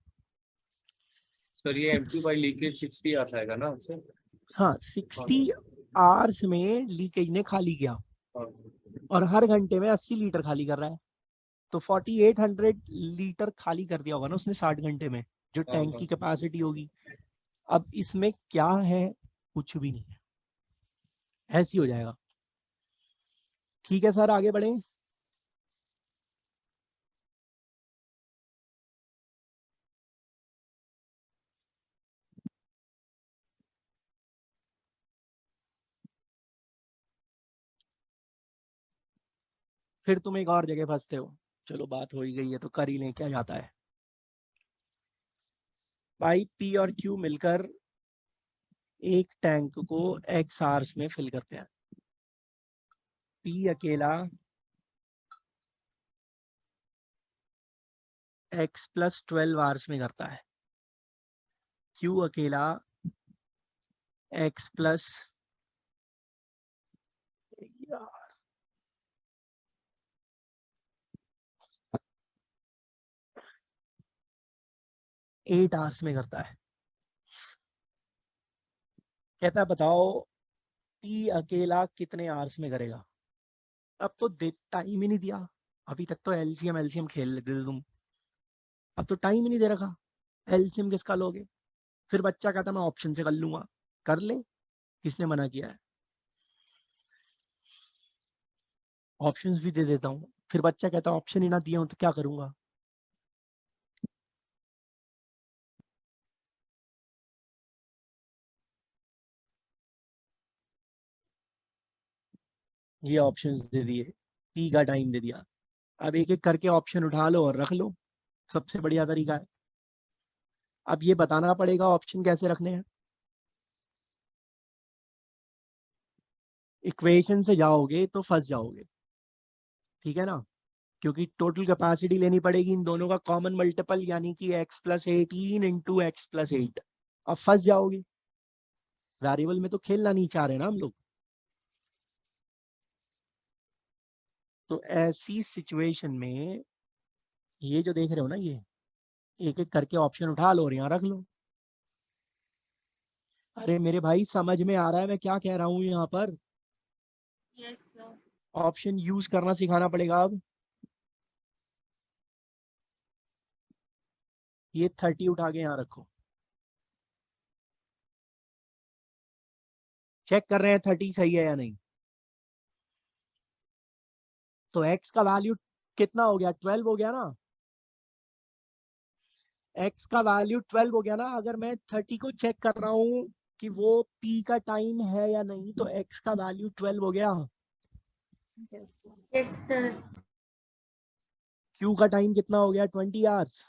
सर ये एम्प्टी 6 बाई लीकेज 60 आ जाएगा ना सर? हाँ, हाँ 60 आवर्स में लीकेज ने खाली किया, हाँ और हर घंटे में 80 लीटर खाली कर रहा है, तो 4800 लीटर खाली कर दिया होगा ना उसने 60 घंटे में, जो हाँ टैंक हाँ। की कैपेसिटी होगी। अब इसमें क्या है? कुछ भी नहीं है, ऐसे ही हो जाएगा। ठीक है सर, आगे बढ़े। फिर तुम एक और जगह फंसते हो। चलो बात हो ही गई है तो कर ही लें, क्या जाता है। पाइप पी और क्यू मिलकर एक टैंक को एक्स आवर्स में फिल करते हैं। पी अकेला एक्स प्लस 12 आवर्स में करता है, क्यू अकेला एक्स प्लस 8 आवर्स में करता है। कहता है बताओ पी अकेला कितने आवर्स में करेगा? अब तो टाइम ही नहीं दिया, अभी तक तो एलसीएम एलसीएम खेल लेते थे तुम, अब तो टाइम ही नहीं दे रखा। एलसीएम किसका लोगे? फिर बच्चा कहता मैं ऑप्शन से कर लूंगा, कर ले, किसने मना किया है? ऑप्शंस भी दे देता हूँ, फिर बच्चा कहता ऑप्शन ही ना दिया हूं तो क्या करूंगा? ये ऑप्शंस दे दिए, p का टाइम दे दिया। अब एक एक करके ऑप्शन उठा लो और रख लो, सबसे बढ़िया तरीका है। अब ये बताना पड़ेगा ऑप्शन कैसे रखने हैं। इक्वेशन से जाओगे तो फंस जाओगे, ठीक है ना, क्योंकि टोटल कैपेसिटी लेनी पड़ेगी इन दोनों का कॉमन मल्टीपल, यानी कि x+18 इंटू x+8। अब फंस जाओगे, वेरिएबल में तो खेलना नहीं चाह रहे ना हम लोग। तो ऐसी सिचुएशन में ये जो देख रहे हो ना, ये एक एक करके ऑप्शन उठा लो और यहाँ रख लो। अरे मेरे भाई समझ में आ रहा है मैं क्या कह रहा हूँ यहाँ पर? Yes sir. ऑप्शन यूज करना सिखाना पड़ेगा अब। ये 30 उठा के यहाँ रखो, चेक कर रहे हैं 30 सही है या नहीं। तो x का वैल्यू कितना हो गया, 12 हो गया ना। x का वैल्यू 12 हो गया ना। अगर मैं 30 को चेक कर रहा हूँ कि वो p का टाइम है या नहीं, तो x का वैल्यू 12 हो गया। Yes sir. q का टाइम कितना हो गया, 20 आवर्स।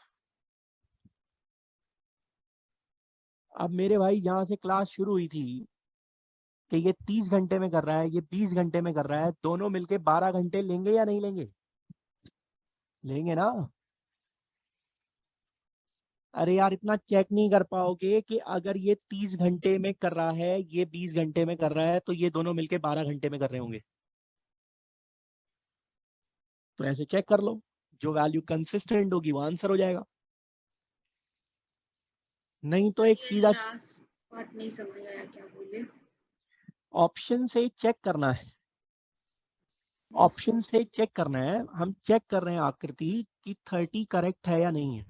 अब मेरे भाई जहां से क्लास शुरू हुई थी कि ये 30 घंटे में कर रहा है, ये 20 घंटे में कर रहा है, दोनों मिलके 12 घंटे लेंगे या नहीं लेंगे? लेंगे ना। अरे यार इतना चेक नहीं कर पाओगे कि अगर ये 30 घंटे में कर रहा है, ये 20 घंटे में कर रहा है, तो ये दोनों मिलके 12 घंटे में कर रहे होंगे। तो ऐसे चेक कर लो, जो वैल्यू कंसिस्टेंट होगी वो आंसर हो जाएगा। नहीं तो एक सीधा लास्ट पार्ट नहीं समझ आया, क्या बोले? ऑप्शन से चेक करना है, ऑप्शन से चेक करना है। हम चेक कर रहे हैं आकृति कि 30 करेक्ट है या नहीं है।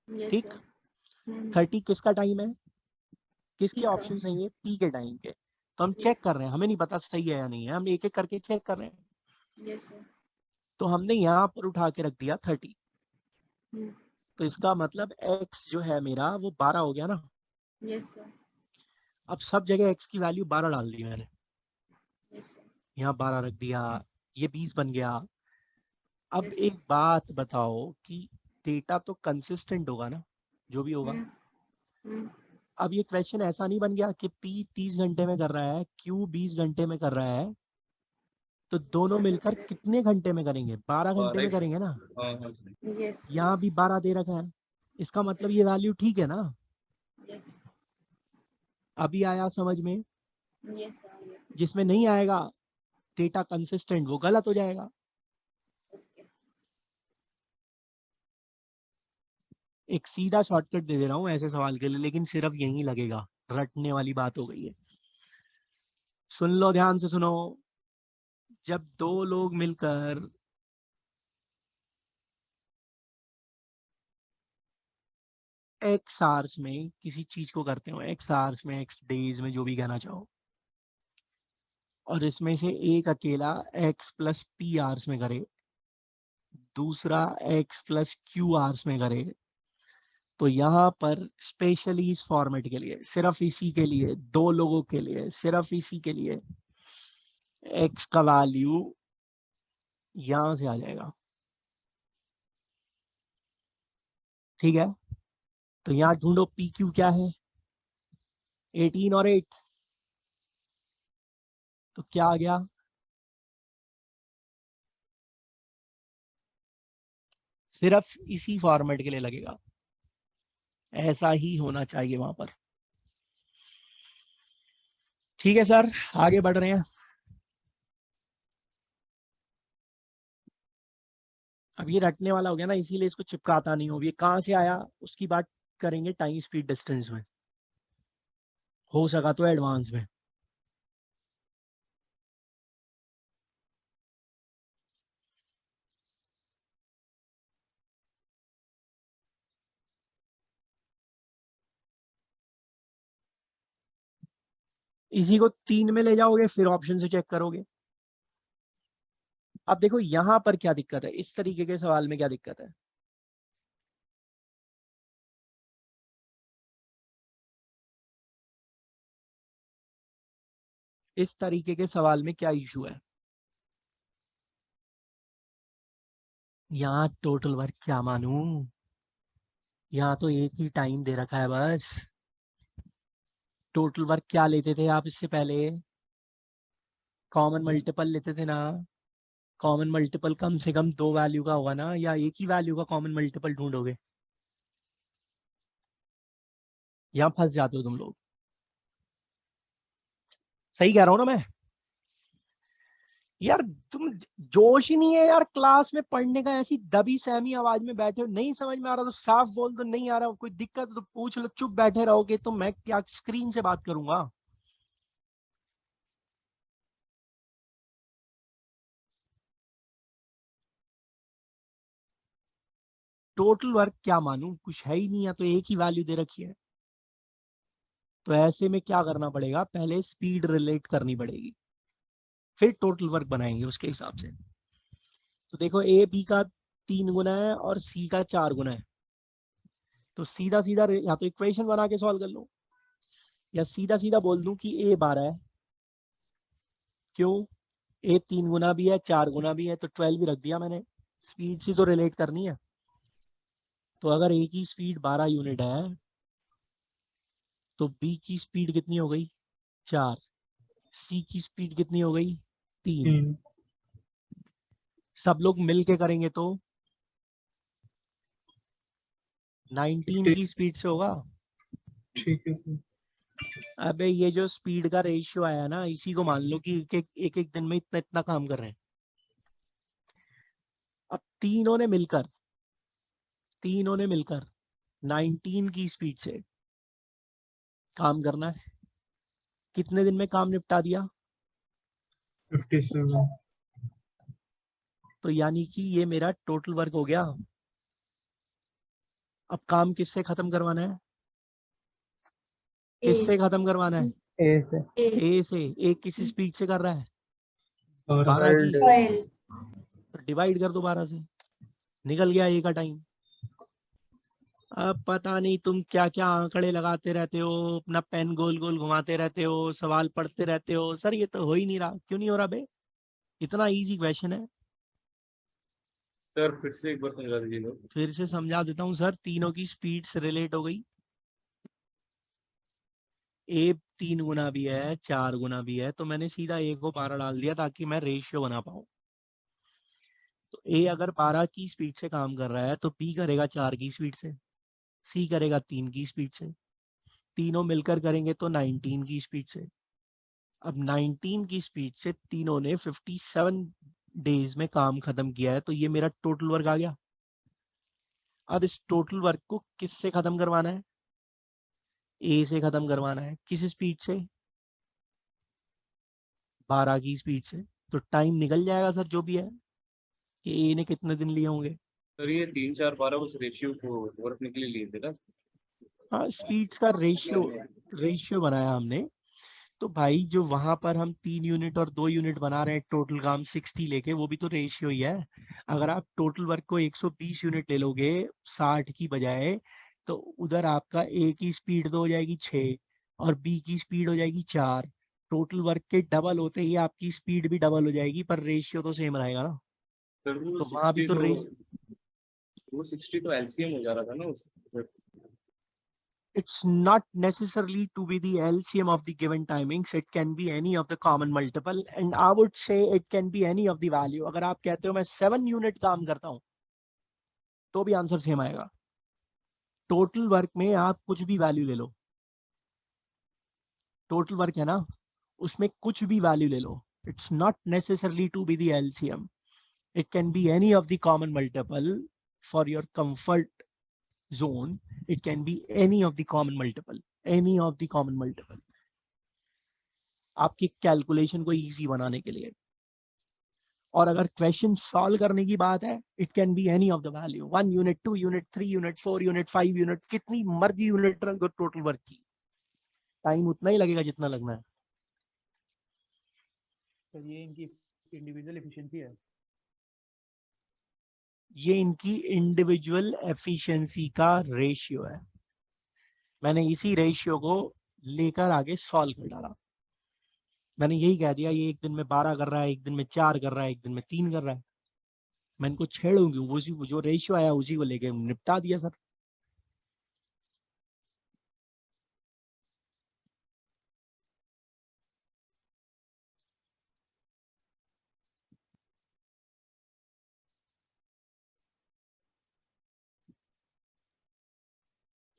यस ठीक, सर। 30 किसका टाइम है, किसके ठीक है। ऑप्शन सही है, पी के टाइम के। तो हम चेक कर रहे हैं, हमें नहीं पता सही है या नहीं है, हम एक एक करके चेक कर रहे हैं। Yes sir. तो हमने यहाँ पर उठा के रख दिया 30। तो इसका मतलब x जो है मेरा वो 12 हो गया ना। Yes sir. अब सब जगह x की वैल्यू 12 डाल दी मैंने, यस सर। यहाँ 12 रख दिया, ये 20 बन गया। अब Yes, एक बात बताओ कि डेटा तो कंसिस्टेंट होगा ना, जो भी होगा। अब ये क्वेश्चन ऐसा नहीं बन गया कि p 30 घंटे में कर रहा है, q 20 घंटे में कर रहा है, तो दोनों मिलकर कितने घंटे में करेंगे, 12 घंटे में करेंगे ना। हाँ हाँ yes, यहाँ भी 12 दे रखा है, इसका मतलब ये वैल्यू ठीक है ना। yes, अभी आया समझ में? yes, sir, yes. जिसमें नहीं आएगा डेटा कंसिस्टेंट, वो गलत हो जाएगा। Okay. एक सीधा शॉर्टकट दे दे रहा हूँ ऐसे सवाल के लिए, लेकिन सिर्फ यही लगेगा, रटने वाली बात हो गई है। सुन लो, ध्यान से सुनो। जब दो लोग मिलकर एक्स आवर्स में किसी चीज को करते हो, एक्स आवर्स में, एक्स डेज में, जो भी कहना चाहो, और इसमें से एक अकेला x प्लस पी आवर्स में करे, दूसरा x प्लस क्यू आवर्स में करे, तो यहाँ पर स्पेशली इस फॉर्मेट के लिए, सिर्फ इसी के लिए, दो लोगों के लिए, सिर्फ इसी के लिए x का वैल्यू यहां से आ जाएगा। ठीक है, तो यहाँ ढूंढो पी क्यू क्या है, 18 और 8। तो क्या आ गया, सिर्फ इसी फॉर्मेट के लिए लगेगा, ऐसा ही होना चाहिए वहां पर। ठीक है सर, आगे बढ़ रहे हैं। अब ये रटने वाला हो गया ना, इसीलिए इसको चिपकाता नहीं हो। ये कहाँ से आया उसकी बात करेंगे टाइम स्पीड डिस्टेंस में, हो सका तो एडवांस में। इसी को 3 में ले जाओगे, फिर ऑप्शन से चेक करोगे। अब देखो यहां पर क्या दिक्कत है, इस तरीके के सवाल में क्या दिक्कत है। इस तरीके के सवाल में क्या इशू है, यहाँ टोटल वर्क क्या मानूं, यहाँ तो एक ही टाइम दे रखा है बस। टोटल वर्क क्या लेते थे आप इससे पहले, कॉमन मल्टीपल लेते थे ना। कॉमन मल्टीपल कम से कम 2 वैल्यू का होगा ना, या एक ही वैल्यू का कॉमन मल्टीपल ढूंढोगे। यहाँ फंस जाते हो तुम लोग। सही कह रहा हूँ ना मैं यार? तुम जोश ही नहीं है यार क्लास में पढ़ने का, ऐसी दबी सहमी आवाज में बैठे हो। नहीं समझ में आ रहा तो साफ बोल दो, नहीं आ रहा कोई दिक्कत है तो पूछ लो। चुप बैठे रहोगे तो मैं क्या स्क्रीन से बात करूंगा? टोटल वर्क क्या मानूं, कुछ है ही नहीं, या तो एक ही वैल्यू दे रखी है। तो ऐसे में क्या करना पड़ेगा, पहले स्पीड रिलेट करनी पड़ेगी, फिर टोटल वर्क बनाएंगे उसके हिसाब से। तो देखो ए बी का 3 गुना है और सी का 4 गुना है। तो सीधा सीधा या तो इक्वेशन बना के सॉल्व कर लो, या सीधा सीधा बोल दूं कि ए 12 है। क्यों? ए 3 गुना भी है 4 गुना भी है, तो 12 भी रख दिया मैंने। स्पीड से तो रिलेट करनी है। तो अगर ए की स्पीड 12 यूनिट है तो बी की स्पीड कितनी हो गई, 4। सी की स्पीड कितनी हो गई, 3। 3। सब लोग मिल के करेंगे तो 19 की 50। स्पीड से होगा। ठीक है सर। अबे ये जो स्पीड का रेशियो आया ना, इसी को मान लो कि एक दिन में इतना इतना काम कर रहे हैं। अब तीनों ने मिलकर 19 की स्पीड से काम करना है। कितने दिन में काम निपटा दिया? 57। तो यानी कि ये मेरा टोटल वर्क हो गया। अब काम किससे खत्म करवाना है, किससे खत्म करवाना है? ए से। ए से। ए किस स्पीड से कर रहा है, 12। 12 की। 12। तो डिवाइड कर दो 12 से, निकल गया ए का टाइम। अब पता नहीं तुम क्या क्या आंकड़े लगाते रहते हो, अपना पेन गोल गोल घुमाते रहते हो, सवाल पढ़ते रहते हो। सर ये तो हो ही नहीं रहा, क्यों नहीं हो रहा बे? इतना इजी क्वेश्चन है। सर फिर से एक बार समझा दीजिए लोग। फिर से समझा देता हूँ सर, तीनों की स्पीड से रिलेट हो गई। ए 3 गुना भी है 4 गुना भी है, तो मैंने सीधा ए को 12 डाल दिया ताकि मैं रेशियो बना पाऊं। तो ए अगर 12 की स्पीड से काम कर रहा है तो बी करेगा 4 की स्पीड से, सी करेगा 3 की स्पीड से, तीनों मिलकर करेंगे तो 19 की स्पीड से। अब 19 की स्पीड से तीनों ने 57 डेज में काम खत्म किया है, तो ये मेरा टोटल वर्क आ गया। अब इस टोटल वर्क को किससे खत्म करवाना है, ए से खत्म करवाना है। किस स्पीड से, 12 की स्पीड से। तो टाइम निकल जाएगा सर जो भी है कि ए ने कितने दिन लिए होंगे। सर ये 3 4 12 उस रेशियो को वर्क के लिए लिए थे ना। हाँ, स्पीड्स का रेशियो बनाया हमने। तो भाई जो वहां पर हम 3 यूनिट और 2 यूनिट बना रहे हैं टोटल काम 60 लेके, वो भी तो रेशियो ही है। अगर आप टोटल वर्क को 120 यूनिट ले लोगे 60 की बजाय, तो उधर आपका ए की स्पीड तो हो जाएगी 6 और बी की स्पीड हो जाएगी 4। टोटल वर्क के डबल होते ही आपकी स्पीड भी डबल हो जाएगी, पर रेशियो तो सेम रहेगा ना। सर तो वहां भी तो वो 60 तो एलसीएम हो जा रहा था ना उस। it's not necessarily to be the LCM of the given timings. It can be any of the common multiple, and I would say it can be any of the value. अगर आप कहते हो मैं 7 यूनिट काम करता हूं तो भी आंसर सेम आएगा। टोटल वर्क में आप कुछ भी वैल्यू ले लो, टोटल वर्क है ना, उसमें कुछ भी वैल्यू ले लो। It's not necessarily to be the LCM. It can be any of the common multiple. For your comfort zone, it can be any of the common multiple. Any of the common multiple. आपकी calculation को easy बनाने के लिए। और अगर question solve करने की बात है, it can be any of the value, 1 unit 2 unit 3 unit 4 unit 5 unit, कितनी मर्जी यूनिट रखो टोटल वर्क की, टाइम उतना ही लगेगा जितना लगना है। तो ये इनकी इंडिविजुअल एफिशिएंसी है। ये इनकी इंडिविजुअल एफिशिएंसी का रेशियो है। मैंने इसी रेशियो को लेकर आगे सॉल्व कर डाला। मैंने यही कह दिया ये एक दिन में 12 कर रहा है, एक दिन में 4 कर रहा है, एक दिन में 3 कर रहा है। मैं इनको छेड़ूंगी, उसी जो रेशियो आया उसी को लेके निपटा दिया सर।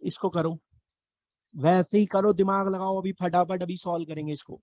इसको करो, वैसे ही करो, दिमाग लगाओ, अभी फटाफट अभी सॉल्व करेंगे इसको।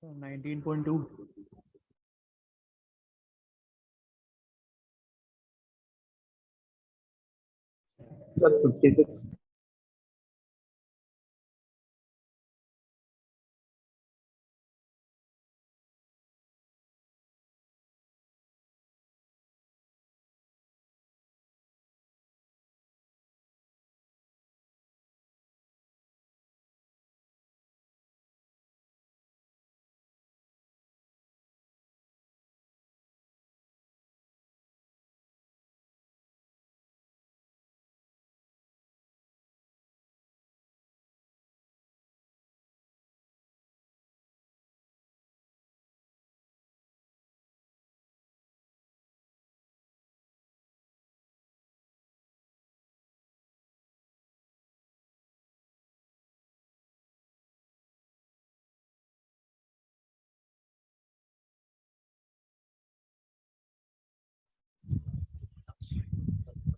So 19.2. Sir, 56.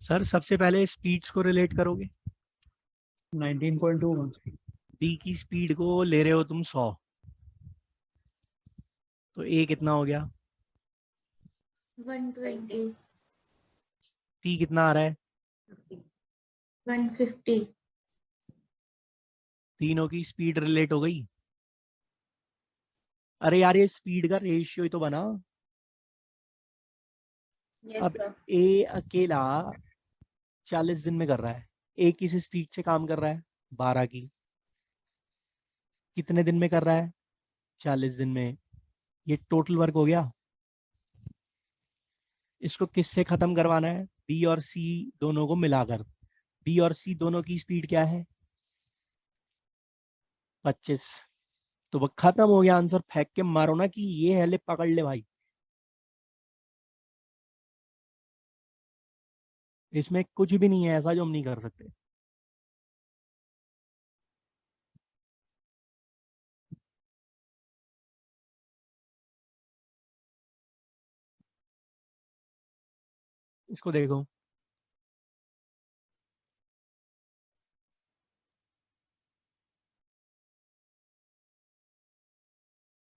सर सबसे पहले स्पीड्स को रिलेट करोगे। 19.2. बी की स्पीड को ले रहे हो तुम 100, तो ए कितना हो गया, 120, सी कितना आ रहा है, 150, तीनों की स्पीड रिलेट हो गई। अरे यार ये स्पीड का रेशियो ही तो बना। अब ए अकेला 40 दिन में कर रहा है, ए किस स्पीड से काम कर रहा है, 12 की। कितने दिन में कर रहा है, 40 दिन में। ये टोटल वर्क हो गया। इसको किससे खत्म करवाना है, बी और सी दोनों को मिलाकर। बी और सी दोनों की स्पीड क्या है, 25। तो वो खत्म हो गया आंसर। फेंक के मारो ना कि ये है, ले पकड़ ले भाई। इसमें कुछ भी नहीं है ऐसा जो हम नहीं कर सकते। इसको देखो,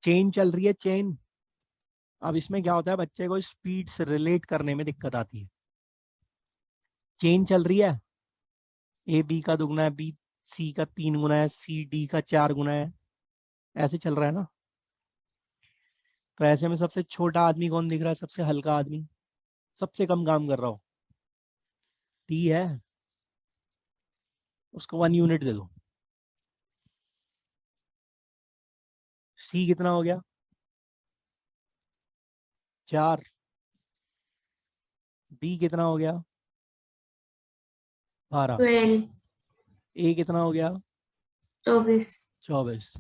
चेन चल रही है चेन। अब इसमें क्या होता है, बच्चे को स्पीड से रिलेट करने में दिक्कत आती है। चेन चल रही है, ए बी का दुगना है, बी सी का 3 गुना है, सी डी का 4 गुना है, ऐसे चल रहा है ना। तो ऐसे में सबसे छोटा आदमी कौन दिख रहा है, सबसे हल्का आदमी, सबसे कम काम कर रहा हो, डी है, उसको 1 यूनिट दे दो। सी कितना हो गया, 4। बी कितना हो गया, 12। 12, ए कितना हो गया, 24। 24।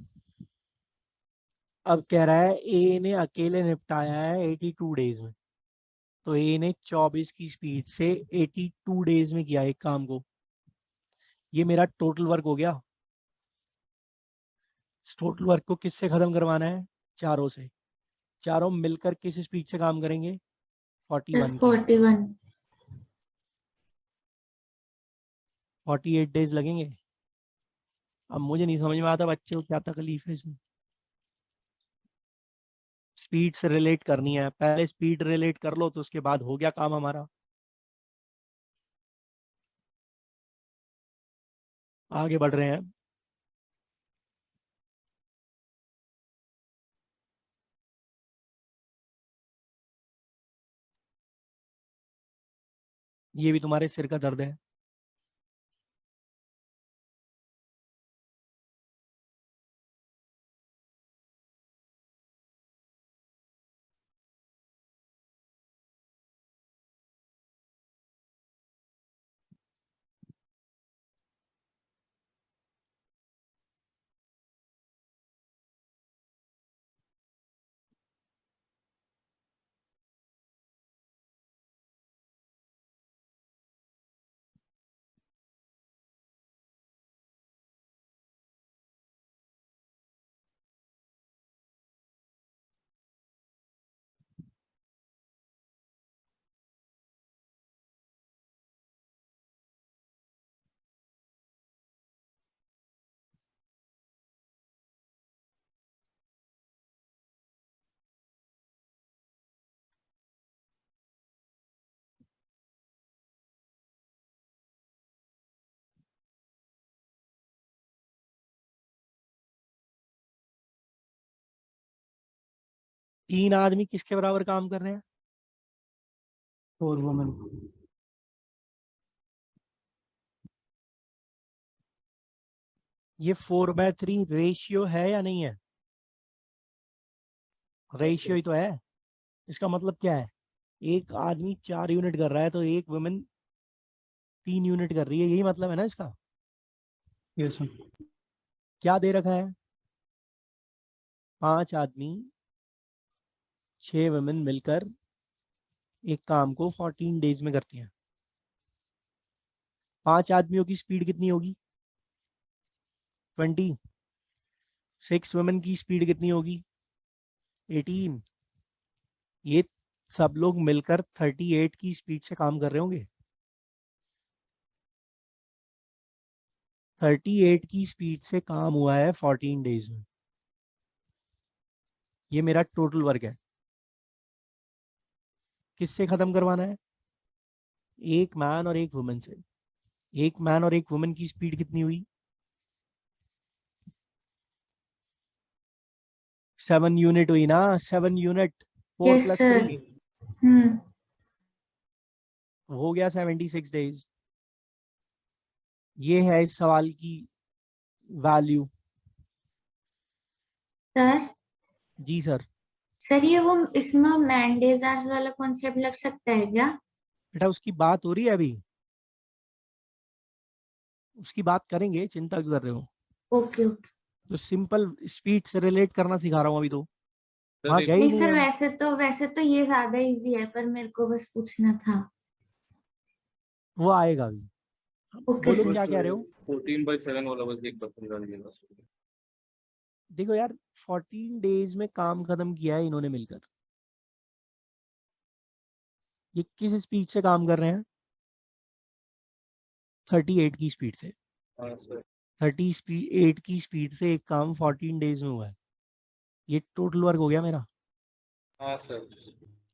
अब कह रहा है ए ने अकेले निपटाया है 82 डेज में। तो ए ने 24 की स्पीड से 82 डेज में किया एक काम को। ये मेरा टोटल वर्क हो गया। टोटल वर्क को किससे खत्म करवाना है, चारों से। चारों मिलकर किस स्पीड से काम करेंगे, 41 की। 41। 48 डेज लगेंगे। अब मुझे नहीं समझ में आता बच्चे को क्या तकलीफ है इसमें। स्पीड से रिलेट करनी है, पहले स्पीड रिलेट कर लो तो उसके बाद हो गया काम हमारा। आगे बढ़ रहे हैं। ये भी तुम्हारे सिर का दर्द है। तीन आदमी किसके बराबर काम कर रहे हैं, 4 वुमेन। ये 4/3 रेशियो है या नहीं है, रेशियो ही तो है। इसका मतलब क्या है, एक आदमी 4 यूनिट कर रहा है तो एक वुमेन 3 यूनिट कर रही है, यही मतलब है ना इसका। Yes sir. क्या दे रखा है, 5 आदमी 6 वुमेन मिलकर एक काम को 14 डेज में करती हैं। 5 आदमियों की स्पीड कितनी होगी, 20। 6 वुमेन की स्पीड कितनी होगी, 18। ये सब लोग मिलकर 38 की स्पीड से काम कर रहे होंगे। 38 की स्पीड से काम हुआ है 14 डेज में। ये मेरा टोटल वर्क है। किससे खत्म करवाना है, एक मैन और एक वुमेन से। एक मैन और एक वुमेन की स्पीड कितनी हुई, 7 यूनिट हुई ना, 7 यूनिट। 4 yes + sir. 3 हो गया 76 डेज। ये है इस सवाल की वैल्यू। सर जी सर। सर ये वो इसमें मैंडेजार्स वाला कॉन्सेप्ट लग सकता है क्या? बेटा उसकी बात हो रही है अभी, उसकी बात करेंगे, चिंता क्यों कर रहे हो। Okay okay. तो सिंपल स्पीड से रिलेट करना सिखा रहा हूँ अभी तो। सर हाँ गए ही नहीं नहीं सर, हम। वैसे तो ये ज्यादा इजी है, पर मेरे को बस पूछना था। वो आएगा भी। ओके बोलो सर। क्या कह रहे हो? 14/7 वाला बस एक बर्तन डाल दिया। देखो यार 14 डेज में काम खत्म किया है इन्होंने मिलकर। ये किस स्पीड से काम कर रहे हैं? 38 की स्पीड से। हाँ सर। 38 की स्पीड से एक काम 14 डेज में हुआ है। ये टोटल वर्क हो गया मेरा। हाँ सर।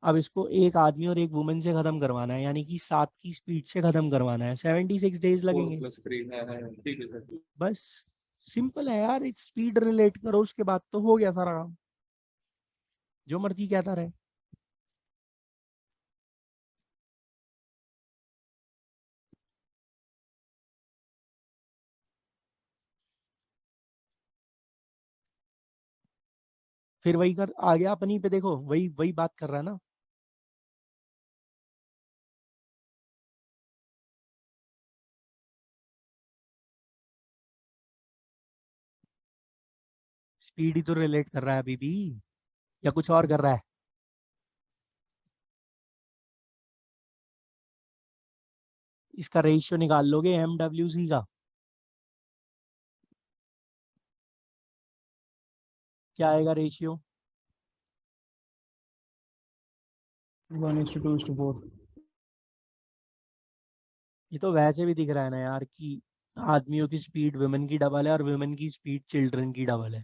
अब इसको एक आदमी और एक वुमेन से खत्म करवाना है, यानी कि 7 की स्पीड से खत्म करवाना है। 76 डेज 4 लगेंगे। + 3 है, ठीक है सर। बस सिंपल है यार, एक स्पीड रिलेट करो, उसके बाद तो हो गया सारा काम। जो मर्जी कहता रहे। फिर वही कर आ गया अपनी पे, देखो वही वही बात कर रहा है ना। स्पीड ही तो रिलेट कर रहा है अभी भी, या कुछ और कर रहा है? इसका रेशियो निकाल लोगे MWC का? क्या आएगा रेशियो? 1:2:4। ये तो वैसे भी दिख रहा है ना यार कि आदमियों की स्पीड वुमेन की डबल है और वुमेन की स्पीड चिल्ड्रन की डबल है।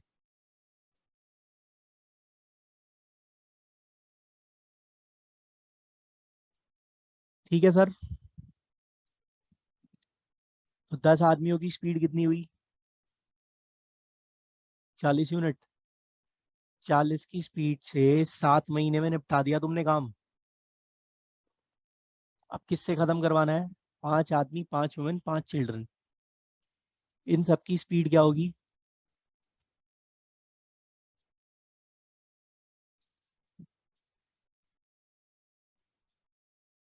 ठीक है सर। तो 10 आदमियों की स्पीड कितनी हुई? 40 यूनिट। 40 की स्पीड से 7 महीने में निपटा दिया तुमने काम। अब किससे खत्म करवाना है? 5 आदमी, 5 वुमेन, 5 चिल्ड्रन। इन सब की स्पीड क्या होगी?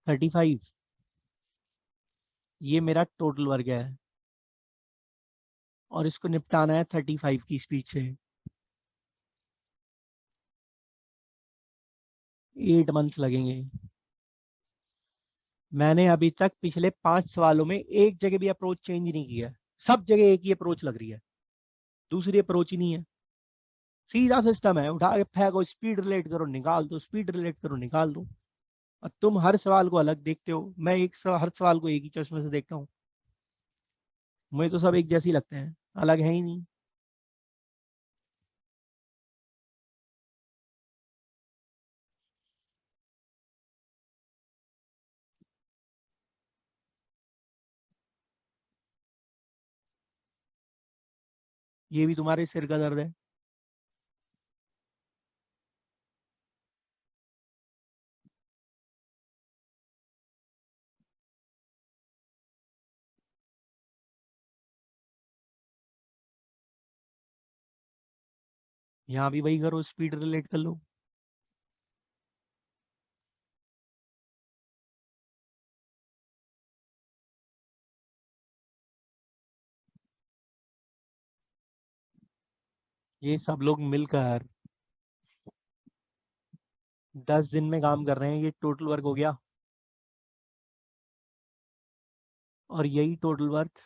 35। ये मेरा टोटल वर्क है और इसको निपटाना है 35 की स्पीड से। 8 मंथ्स लगेंगे। मैंने अभी तक पिछले 5 सवालों में एक जगह भी अप्रोच चेंज नहीं किया है। सब जगह एक ही अप्रोच लग रही है, दूसरी अप्रोच ही नहीं है। सीधा सिस्टम है, उठा के फेंको, स्पीड रिलेट करो निकाल दो, स्पीड रिलेट करो निकाल दो। और तुम हर सवाल को अलग देखते हो, मैं हर सवाल को एक ही चश्मे से देखता हूँ। मुझे तो सब एक जैसे ही लगते हैं, अलग है ही नहीं। ये भी तुम्हारे सिर का दर्द है। यहाँ भी वही करो, स्पीड रिलेट कर लो। ये सब लोग मिलकर 10 दिन में काम कर रहे हैं, ये टोटल वर्क हो गया। और यही टोटल वर्क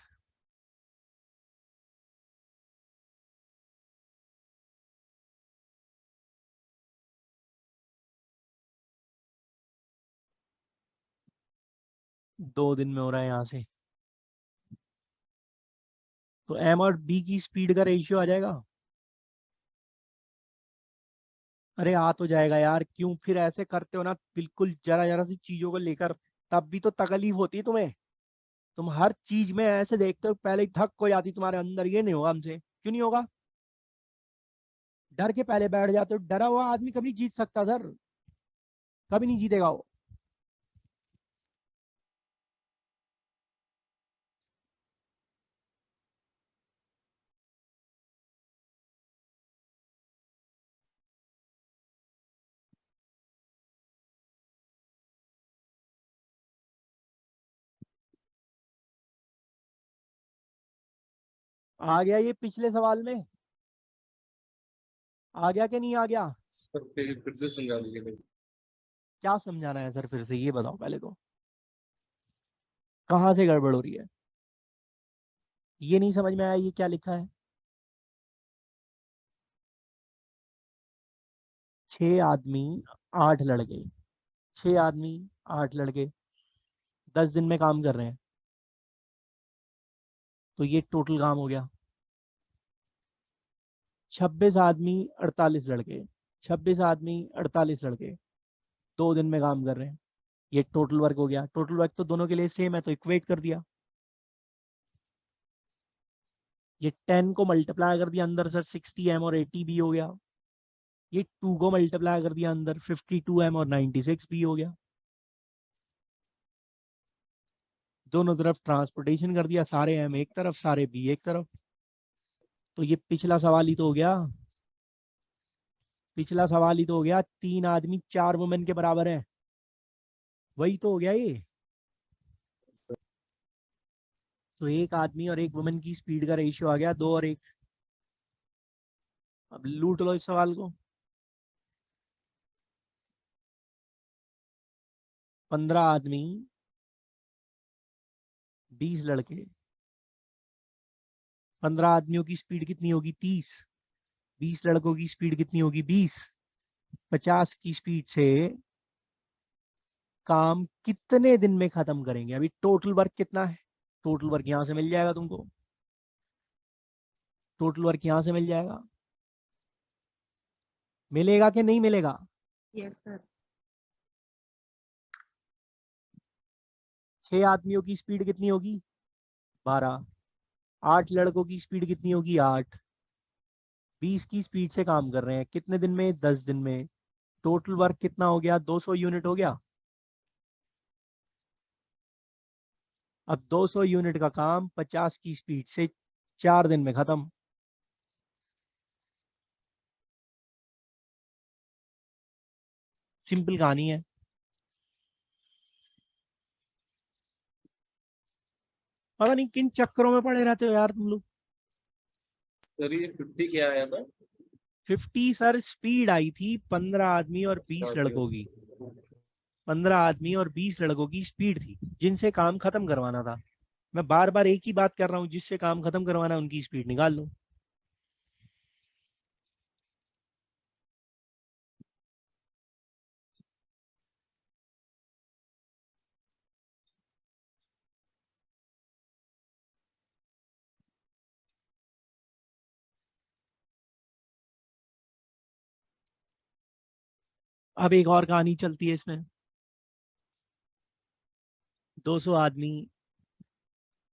दो दिन में हो रहा है यहाँ से। तो M और B की स्पीड का रेशियो आ जाएगा। अरे आ तो जाएगा यार, क्यों फिर ऐसे करते हो ना, बिल्कुल जरा जरा सी चीजों को लेकर। तब भी तो तकलीफ होती है तुम्हें। तुम हर चीज में ऐसे देखते हो, पहले ही धक हो जाती तुम्हारे अंदर। ये नहीं होगा हमसे, क्यों नहीं होगा? डर के पहले बैठ जाते हो। डरा हुआ आदमी कभी जीत सकता सर? कभी नहीं जीतेगा वो। आ गया ये पिछले सवाल में? आ गया कि नहीं आ गया? सर फिर से समझा दीजिए। क्या समझाना है सर फिर से, ये बताओ पहले तो। कहाँ से गड़बड़ हो रही है? ये नहीं समझ में आया ये क्या लिखा है? 6 आदमी 8 लड़के, 6 आदमी 8 लड़के 10 दिन में काम कर रहे हैं, तो ये टोटल काम हो गया। 26 आदमी 48 लड़के, 26 आदमी 48 लड़के 2 दिन में काम कर रहे हैं, ये टोटल वर्क हो गया। टोटल वर्क तो दोनों के लिए सेम है, तो इक्वेट कर दिया। ये 10 को मल्टीप्लाई कर दिया अंदर सर 60m और 80b हो गया। ये 2 को मल्टीप्लाई कर दिया अंदर 52m और 96b हो गया। दोनों तरफ ट्रांसपोर्टेशन कर दिया, सारे m एक तरफ सारे b एक तरफ। तो ये पिछला सवाल ही तो हो गया, पिछला सवाल ही तो हो गया। 3 आदमी 4 वुमेन के बराबर है, वही तो हो गया ये। तो 1 आदमी और 1 वुमेन की स्पीड का रेशियो आ गया 2 और 1। अब लूट लो इस सवाल को। 15 आदमी 20 लड़के, 15 आदमियों की स्पीड कितनी होगी 30, 20 लड़कों की स्पीड कितनी होगी 20, 50 की स्पीड से काम कितने दिन में खत्म करेंगे? अभी टोटल वर्क कितना है? टोटल वर्क यहां से मिल जाएगा तुमको, टोटल वर्क यहां से मिल जाएगा। मिलेगा कि नहीं मिलेगा? Yes sir. 6 आदमियों की स्पीड कितनी होगी 12, 8 लड़कों की स्पीड कितनी होगी 8, 20 की स्पीड से काम कर रहे हैं कितने दिन में 10 दिन में। टोटल वर्क कितना हो गया 200 यूनिट हो गया। अब 200 यूनिट का काम 50 की स्पीड से 4 दिन में खत्म। सिंपल कहानी है। पता नहीं किन चक्करों में पड़े रहते हो यार तुम लोग। सर ये 50 क्या आया था? 50 सर स्पीड आई थी 15 आदमी और 20 लड़कों की, 15 आदमी और 20 लड़कों की स्पीड थी जिनसे काम खत्म करवाना था। मैं बार बार एक ही बात कर रहा हूँ, जिससे काम खत्म करवाना है उनकी स्पीड निकाल लो। अब एक और कहानी चलती है इसमें। 200 आदमी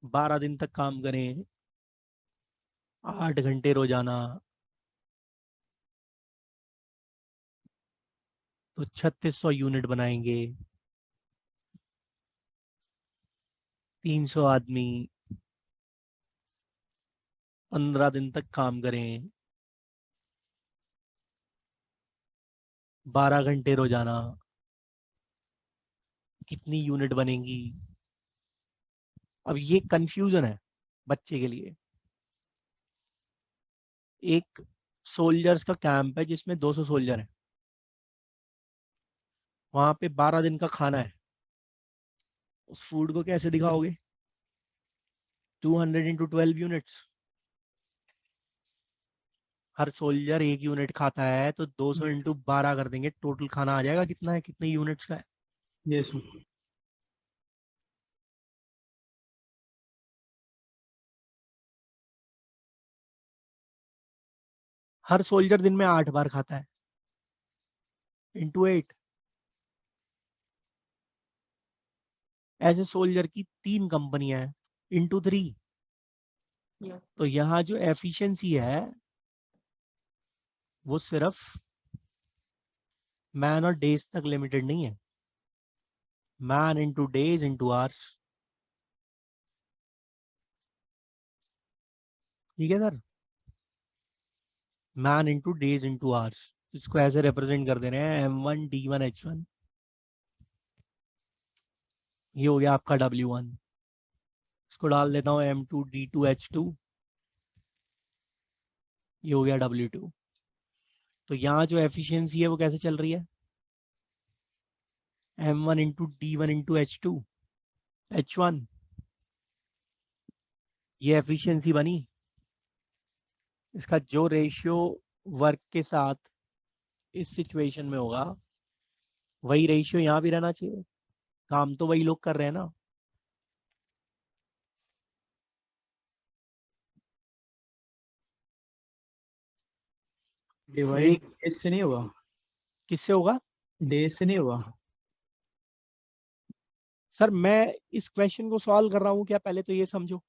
12 दिन तक काम करें, 8 घंटे रोजाना, तो 3600 यूनिट बनाएंगे। 300 आदमी 15 दिन तक काम करें, 12 घंटे रोजाना, कितनी यूनिट बनेंगी? अब ये कंफ्यूजन है बच्चे के लिए। एक सोल्जर्स का कैंप है जिसमें 200 सोल्जर है, वहां पे 12 दिन का खाना है। उस फूड को कैसे दिखाओगे? 200 इंटू 12 यूनिट्स। हर सोल्जर 1 यूनिट खाता है, तो 200 इंटू 12 कर देंगे, टोटल खाना आ जाएगा कितना है, कितने यूनिट्स का है। Yes sir. हर सोल्जर दिन में 8 बार खाता है, इंटू 8। ऐसे सोल्जर की 3 कंपनियां हैं, इंटू 3। तो यहाँ जो एफिशिएंसी है वो सिर्फ मैन और डेज तक लिमिटेड नहीं है, man into days into hours. ठीक है sir, man into days into hours. इसको ऐसे रिप्रेजेंट कर दे रहे हैं M1 D1 H1। ये हो गया आपका W1। इसको डाल देता हूँ M2 D2 H2। ये हो गया W2। तो यहाँ जो एफिशिएंसी है वो कैसे चल रही है, M1 into D1 into H2 H1 ये एफिशिएंसी बनी। इसका जो रेशियो वर्क के साथ इस सिचुएशन में होगा वही रेशियो यहाँ भी रहना चाहिए। काम तो वही लोग कर रहे हैं ना। डिवाइड एक डेज से नहीं होगा, किससे होगा? डेज से नहीं होगा। सर मैं इस क्वेश्चन को सॉल्व कर रहा हूँ क्या, पहले तो ये समझो।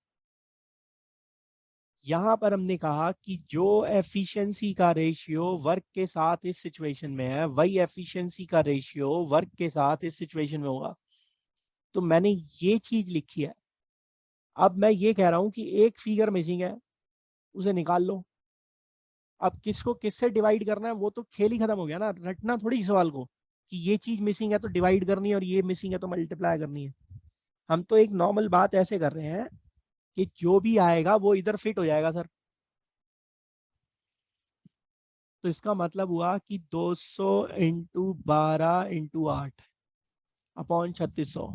यहाँ पर हमने कहा कि जो एफिशिएंसी का रेशियो वर्क के साथ इस सिचुएशन में है वही एफिशिएंसी का रेशियो वर्क के साथ इस सिचुएशन में होगा। तो मैंने ये चीज लिखी है। अब मैं ये कह रहा हूं कि एक फिगर मिसिंग है, उसे निकाल लो। अब किसको किससे डिवाइड करना है वो तो खेल ही खत्म हो गया ना, रटना थोड़ी सवाल को कि ये चीज मिसिंग है तो डिवाइड करनी है और ये मिसिंग है तो मल्टीप्लाई करनी है। हम तो एक नॉर्मल बात ऐसे कर रहे हैं कि जो भी आएगा वो इधर फिट हो जाएगा सर। तो इसका मतलब हुआ कि 200 इंटू 12 इंटू 8 अपॉन 3600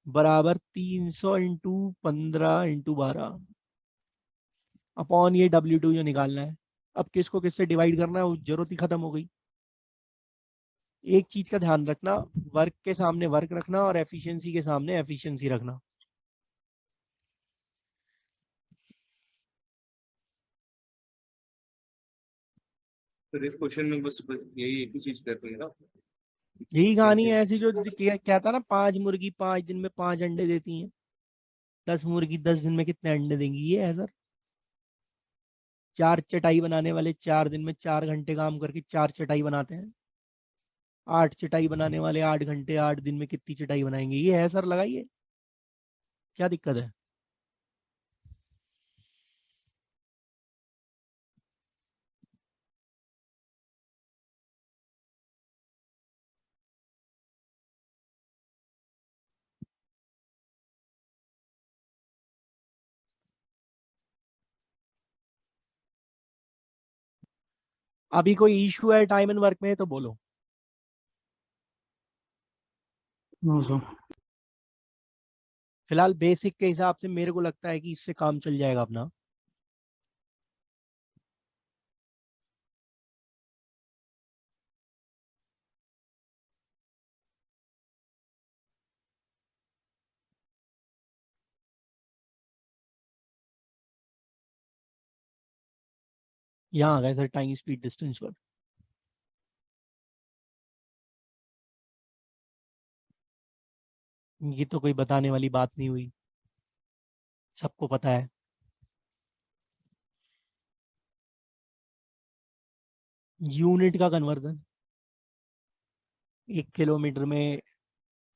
बराबर 300 इंटू 15 इंटू 12 अपॉन ये W2 जो निकालना है। अब किसको किससे डिवाइड करना है वो जरूरत ही खत्म हो गई। एक चीज का ध्यान रखना, वर्क के सामने वर्क रखना और एफिशिएंसी के सामने एफिशिएंसी रखना। तो इस क्वेश्चन में बस यही एक ही चीज कर रही है ना। यही कहानी कैसे? है ऐसी जो कहता ना 5 मुर्गी 5 दिन में 5 अंडे देती हैं, 10 मुर्गी 10 दिन में कितने अंडे देंगी, ये है सर। 4 चटाई बनाने वाले 4 दिन में 4 घंटे काम करके 4 चटाई बनाते हैं। 8 चटाई बनाने वाले 8 घंटे 8 दिन में कितनी चटाई बनाएंगे, ये है सर। लगाइए, क्या दिक्कत है? अभी कोई इशू है टाइम एंड वर्क में तो बोलो। No sir. फिलहाल बेसिक के हिसाब से मेरे को लगता है कि इससे काम चल जाएगा अपना। यहाँ आ गए सर टाइम स्पीड डिस्टेंस पर। ये तो कोई बताने वाली बात नहीं हुई, सबको पता है। यूनिट का कन्वर्जन, 1 किलोमीटर में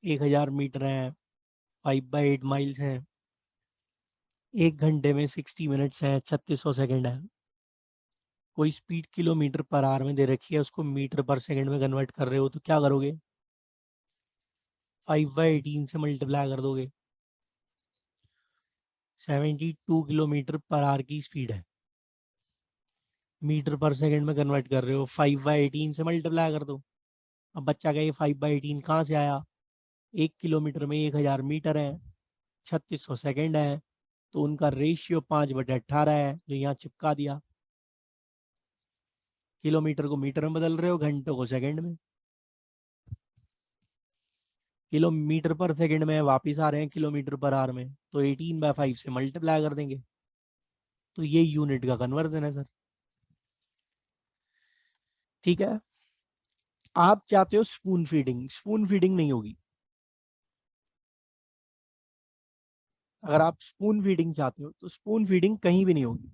1000 मीटर है, 5/8 माइल्स है, 1 घंटे में 60 मिनट्स है, 3600 सेकेंड है। कोई स्पीड किलोमीटर पर आवर में दे रखी है, उसको मीटर पर सेकंड में कन्वर्ट कर रहे हो तो क्या करोगे? 5/18 से मल्टीप्लाई कर दोगे। 72 किलोमीटर पर आवर की स्पीड है, मीटर पर सेकंड में कन्वर्ट कर रहे हो, 5/18 से मल्टीप्लाई कर दो। अब बच्चा कहे 5/18 कहाँ से आया? 1 किलोमीटर में 1000 मीटर है, 3600 सेकेंड है, तो उनका रेशियो 5/18 है जो यहाँ चिपका दिया। किलोमीटर को मीटर में बदल रहे हो, घंटों को सेकंड में। किलोमीटर पर सेकंड में वापिस आ रहे हैं किलोमीटर पर आवर में, तो 18/5 से मल्टीप्लाई कर देंगे। तो ये यूनिट का कन्वर्जन है सर। ठीक है। आप चाहते हो स्पून फीडिंग, स्पून फीडिंग नहीं होगी। अगर आप स्पून फीडिंग चाहते हो तो स्पून फीडिंग कहीं भी नहीं होगी।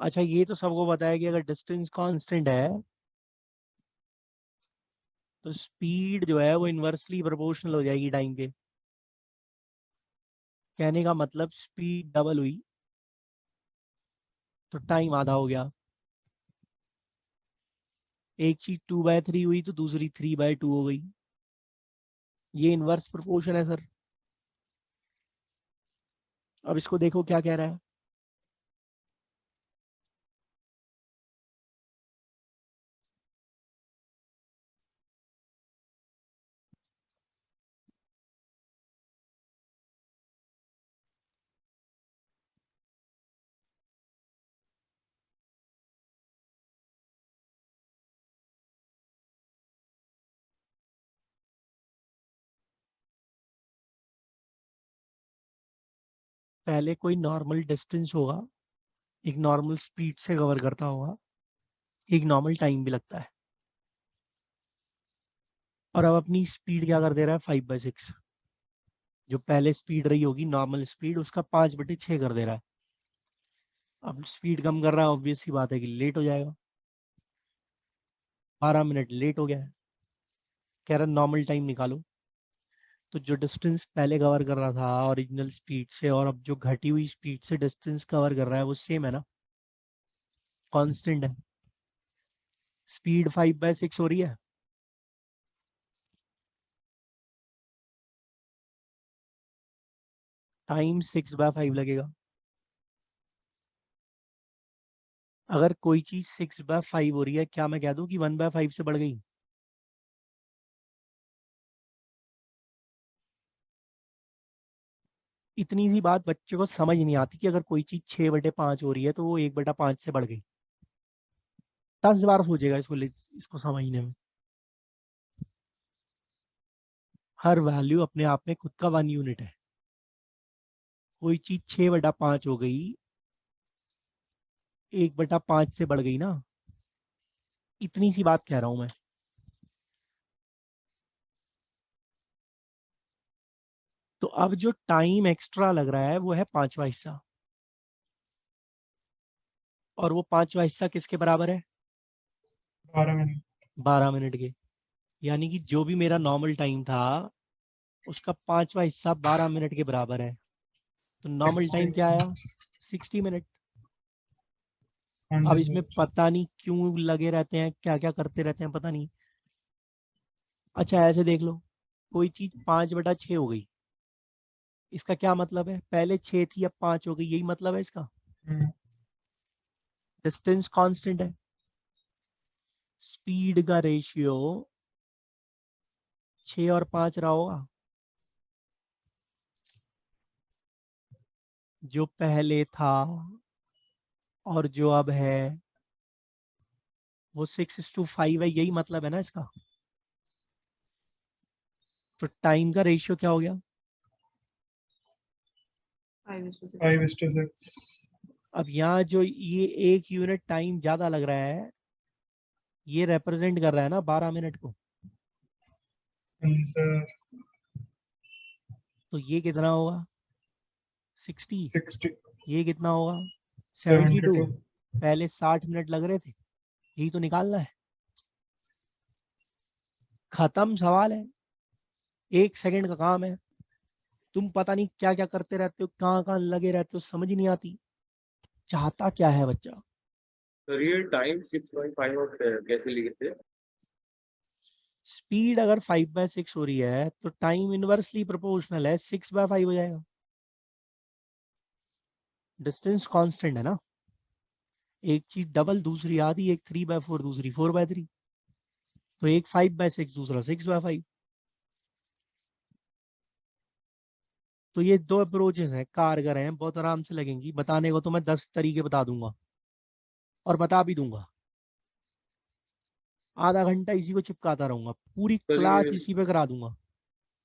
अच्छा ये तो सबको पता है कि अगर डिस्टेंस कांस्टेंट है तो स्पीड जो है वो इनवर्सली प्रोपोर्शनल हो जाएगी टाइम के। कहने का मतलब स्पीड डबल हुई तो टाइम आधा हो गया। एक चीज 2/3 हुई तो दूसरी 3/2 हो गई। ये इनवर्स प्रोपोर्शन है सर। अब इसको देखो क्या कह रहा है। पहले कोई नॉर्मल डिस्टेंस होगा, एक नॉर्मल स्पीड से कवर करता होगा, एक नॉर्मल टाइम भी लगता है, और अब अपनी स्पीड क्या कर दे रहा है 5/6। जो पहले स्पीड रही होगी नॉर्मल स्पीड, उसका 5/6 कर दे रहा है। अब स्पीड कम कर रहा है, ऑब्वियस सी बात है कि लेट हो जाएगा। 12 मिनट लेट हो गया है। कह रहा नॉर्मल टाइम निकालो। तो जो डिस्टेंस पहले कवर कर रहा था ओरिजिनल स्पीड से, और अब जो घटी हुई स्पीड से डिस्टेंस कवर कर रहा है, वो सेम है ना, कांस्टेंट है। स्पीड 5/6 हो रही है, टाइम 6/5 लगेगा। अगर कोई चीज 6/5 हो रही है, क्या मैं कह दूं कि 1/5 से बढ़ गई? इतनी सी बात बच्चों को समझ नहीं आती कि अगर कोई चीज 6/5 हो रही है तो वो 1/5 से बढ़ गई। 10 बार सोचेगा इसको समझने में। हर वैल्यू अपने आप में खुद का 1 यूनिट है। कोई चीज 6/5 हो गई, 1/5 से बढ़ गई ना, इतनी सी बात कह रहा हूं मैं। तो अब जो टाइम एक्स्ट्रा लग रहा है वो है 5वां हिस्सा, और वो 5वां हिस्सा किसके बराबर है? 12 मिनट। 12 मिनट के। यानी कि जो भी मेरा नॉर्मल टाइम था, उसका 5वां हिस्सा 12 मिनट के बराबर है। तो नॉर्मल टाइम क्या आया? 60 मिनट। हाँ अब जी इसमें सर। पता नहीं क्यों लगे रहते हैं, क्या क्या करते रहते हैं, पता नहीं। अच्छा ऐसे देख लो, कोई चीज 5/6 हो गई, इसका क्या मतलब है? पहले 6 थी, अब 5 हो गई, यही मतलब है इसका। हम्म, डिस्टेंस कांस्टेंट है, स्पीड का रेशियो 6 और 5 रहा होगा। जो पहले था और जो अब है वो 6:5 है, यही मतलब है ना इसका। तो टाइम का रेशियो क्या हो गया? 5:6। 5:6। अब यहाँ जो ये 1 यूनिट टाइम ज्यादा लग रहा है, ये रिप्रेजेंट कर रहा है ना 12 मिनट को। हाँ जी सर। तो ये कितना होगा? 60। 60। ये कितना होगा? 72। 72। पहले 60 मिनट लग रहे थे, यही तो निकालना है। खत्म सवाल है, 1 सेकंड का काम है। तुम पता नहीं क्या क्या करते रहते हो, कहाँ कहाँ लगे रहते हो, समझ नहीं आती चाहता क्या है बच्चा। तो ये टाइम 6.5 और कैसे लिखे थे? स्पीड अगर 5/6 हो रही है तो टाइम इनवर्सली प्रोपोर्शनल है, 6/5 हो जाएगा। डिस्टेंस कांस्टेंट है ना, एक चीज डबल दूसरी आधी, एक 3/4 दूसरी 4/3। तो एक 5/6 दूसरा 6/5। तो ये दो अप्रोचेस हैं, कारगर हैं, बहुत आराम से लगेंगी। बताने को तो मैं 10 तरीके बता दूंगा, और बता भी दूंगा। आधा घंटा इसी को चिपकाता रहूंगा, पूरी सर क्लास ये इसी पे करा दूंगा, और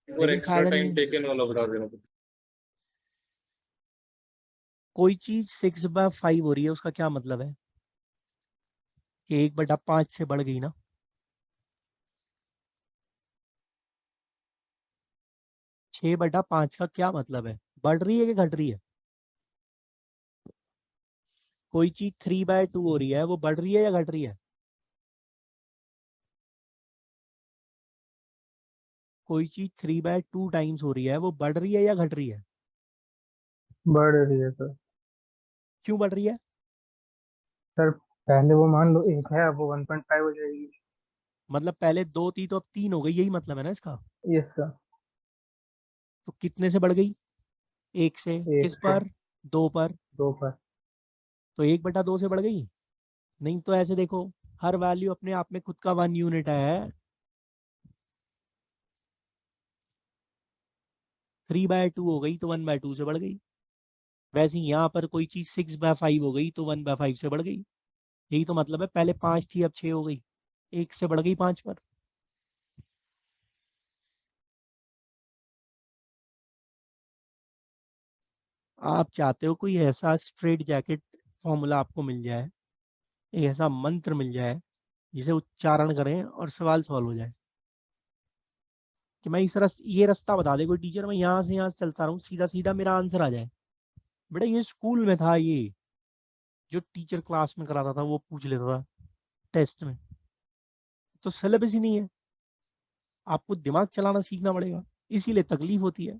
लेकिन एक्स्ट्रा फायदा नहीं टाइम है। टेकन वाला बता देना कुछ। कोई चीज 6/5 हो रही है, उसका क्या मतलब है? कि 1/5 से बढ़ गई ना। 6/5 का क्या मतलब है? बढ़ रही है कि घट रही है? कोई चीज 3/2 हो रही है, वो बढ़ रही है या घट रही है? कोई चीज 3/2 टाइम्स हो रही है, वो बढ़ रही है या घट रही है? बढ़ रही है सर। क्यों बढ़ रही है? सर पहले वो मान लो 1 है, अब वो 1.5 हो जाएगी। मतलब पहले 2 थी तो अब 3 हो गई, यही मतलब है ना इसका। Yes sir. तो कितने से बढ़ गई? 1 से। एक किस से। पर? 2 पर। 2 पर। तो 1/2 से बढ़ गई। नहीं तो ऐसे देखो, हर वैल्यू अपने आप में खुद का 1 यूनिट है। 3/2 हो गई तो 1/2 से बढ़ गई। वैसे ही यहाँ पर कोई चीज 6/5 हो गई तो 1/5 से बढ़ गई। यही तो मतलब है, पहले 5 थी अब 6 हो गई, 1 से बढ़ गई 5 पर। आप चाहते हो कोई ऐसा स्ट्रेट जैकेट फॉर्मूला आपको मिल जाए, एक ऐसा मंत्र मिल जाए जिसे उच्चारण करें और सवाल सॉल्व हो जाए, कि मैं ये रास्ता बता दे कोई टीचर, मैं यहाँ से चलता रहूं, सीधा सीधा मेरा आंसर आ जाए। बेटा ये स्कूल में था, ये जो टीचर क्लास में कराता था वो पूछ लेता था टेस्ट में। तो सिलेबस ही नहीं है, आपको दिमाग चलाना सीखना पड़ेगा, इसीलिए तकलीफ होती है।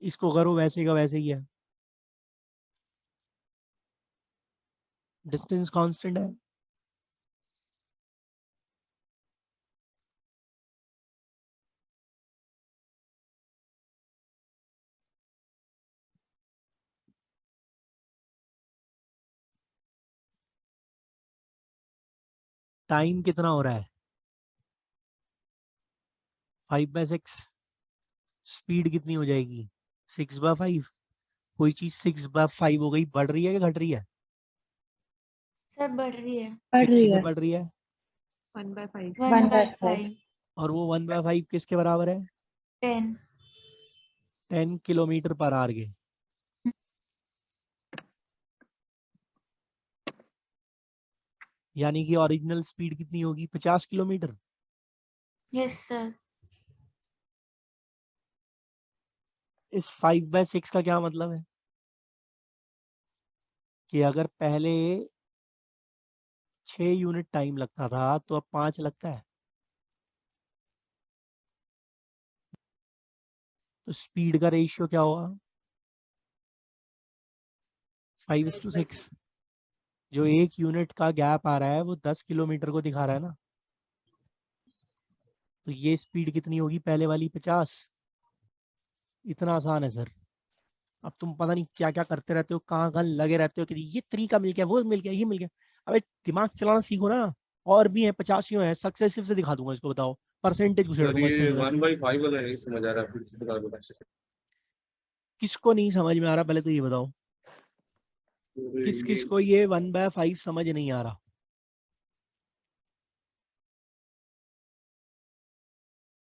इसको करो वैसे का वैसे ही है, डिस्टेंस कांस्टेंट है। टाइम कितना हो रहा है? 5/6। स्पीड कितनी हो जाएगी? 6/5। कोई चीज 6/5 हो गई, बढ़ रही है कि घट रही है? सब बढ़ रही है। कितनी से बढ़ रही है? 1/5। 1/5। और वो 1/5 किसके बराबर है? 10। 10 किलोमीटर पर आवर के। यानी कि ओरिजिनल स्पीड कितनी होगी? 50 किलोमीटर। Yes sir. इस 5/6 का क्या मतलब है? कि अगर पहले 6 यूनिट टाइम लगता था तो अब 5 लगता है। तो स्पीड का रेशियो क्या होगा? 5:6। जो 1 यूनिट का गैप आ रहा है वो 10 किलोमीटर को दिखा रहा है ना। तो ये स्पीड कितनी होगी? पहले वाली 50। इतना आसान है सर। अब तुम पता नहीं क्या क्या करते रहते हो, कहाँ कहाँ लगे रहते हो कि ये तरीका मिल गया, वो मिल गया, ये मिल गया। अबे दिमाग चलाना सीखो ना। और भी है, 85 है, सक्सेसिव से दिखा दूंगा इसको, बताओ परसेंटेज घुसेड़ सर दूंगा इसके ये अंदर। 1/5 वाला नहीं समझ आ रहा, फिर से बता दो। किसको नहीं समझ में आ रहा, पहले तो ये बताओ, तो किस ये किस को ये 1/5 समझ नहीं आ रहा?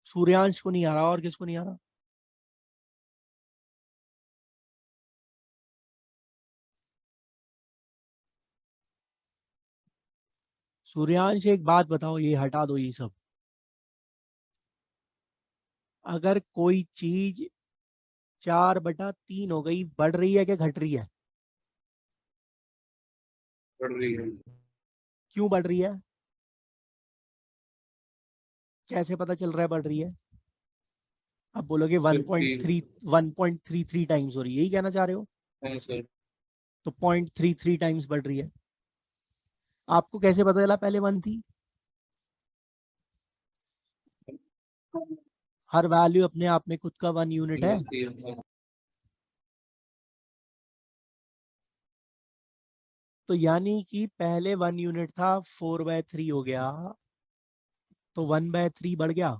सूर्यांश को नहीं आ रहा, और किसको नहीं आ रहा? सूर्यांश एक बात बताओ, ये हटा दो ये सब। अगर कोई चीज 4/3 हो गई, बढ़ रही है क्या घट रही है? बढ़ रही है। क्यों बढ़ रही है? कैसे पता चल रहा है बढ़ रही है? अब बोलोगे सर तीन। 1.33 टाइम्स हो रही है, यही कहना चाह रहे हो? हाँ सर। तो 0.33 टाइम्स बढ़ रही है। आपको कैसे पता चला पहले 1 थी? हर वैल्यू अपने आप में खुद का 1 यूनिट है। तो यानी कि पहले 1 यूनिट था, 4/3 हो गया, तो 1/3 बढ़ गया।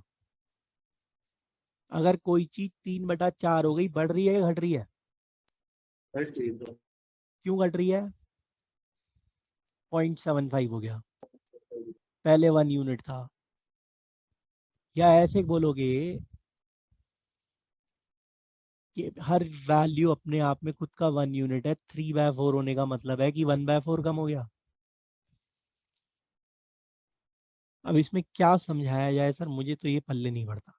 अगर कोई चीज 3/4 हो गई, बढ़ रही है या घट रही है? क्यों घट रही है? 0.75 हो गया, पहले 1 यूनिट था। या ऐसे बोलोगे कि हर वैल्यू अपने आप में खुद का 1 यूनिट है, 3/4 होने का मतलब है कि 1/4 कम हो गया। अब इसमें क्या समझाया जाए सर, मुझे तो ये पल्ले नहीं पड़ता।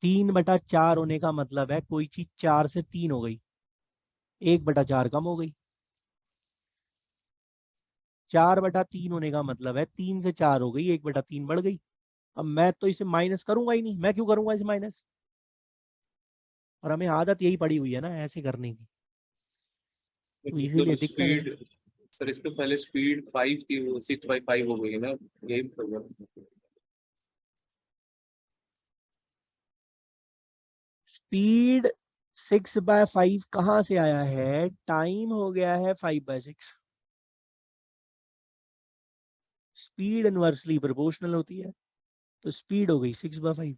3/4 होने का मतलब है कोई चीज 4 से 3 हो गई, 1/4 कम हो गई। 4/3 होने का मतलब है 3 से 4 हो गई, 1/3 बढ़ गई। अब मैं तो इसे माइनस करूंगा ही नहीं, मैं क्यों करूंगा इसे माइनस? और हमें आदत यही पड़ी हुई है ना ऐसे करने की, तो इसीलिए मतलब दिक्कत है। स्पीड, सर इसमें पहले स्पीड 5 थी, वो 6/5 हो गई है ना, यही प्रॉब्लम। स्पीड 6/5 कहाँ से आया है? टाइम हो गया है 5/6। स्पीड इनवर्सली प्रोपोर्शनल होती है, तो स्पीड हो गई 6/5।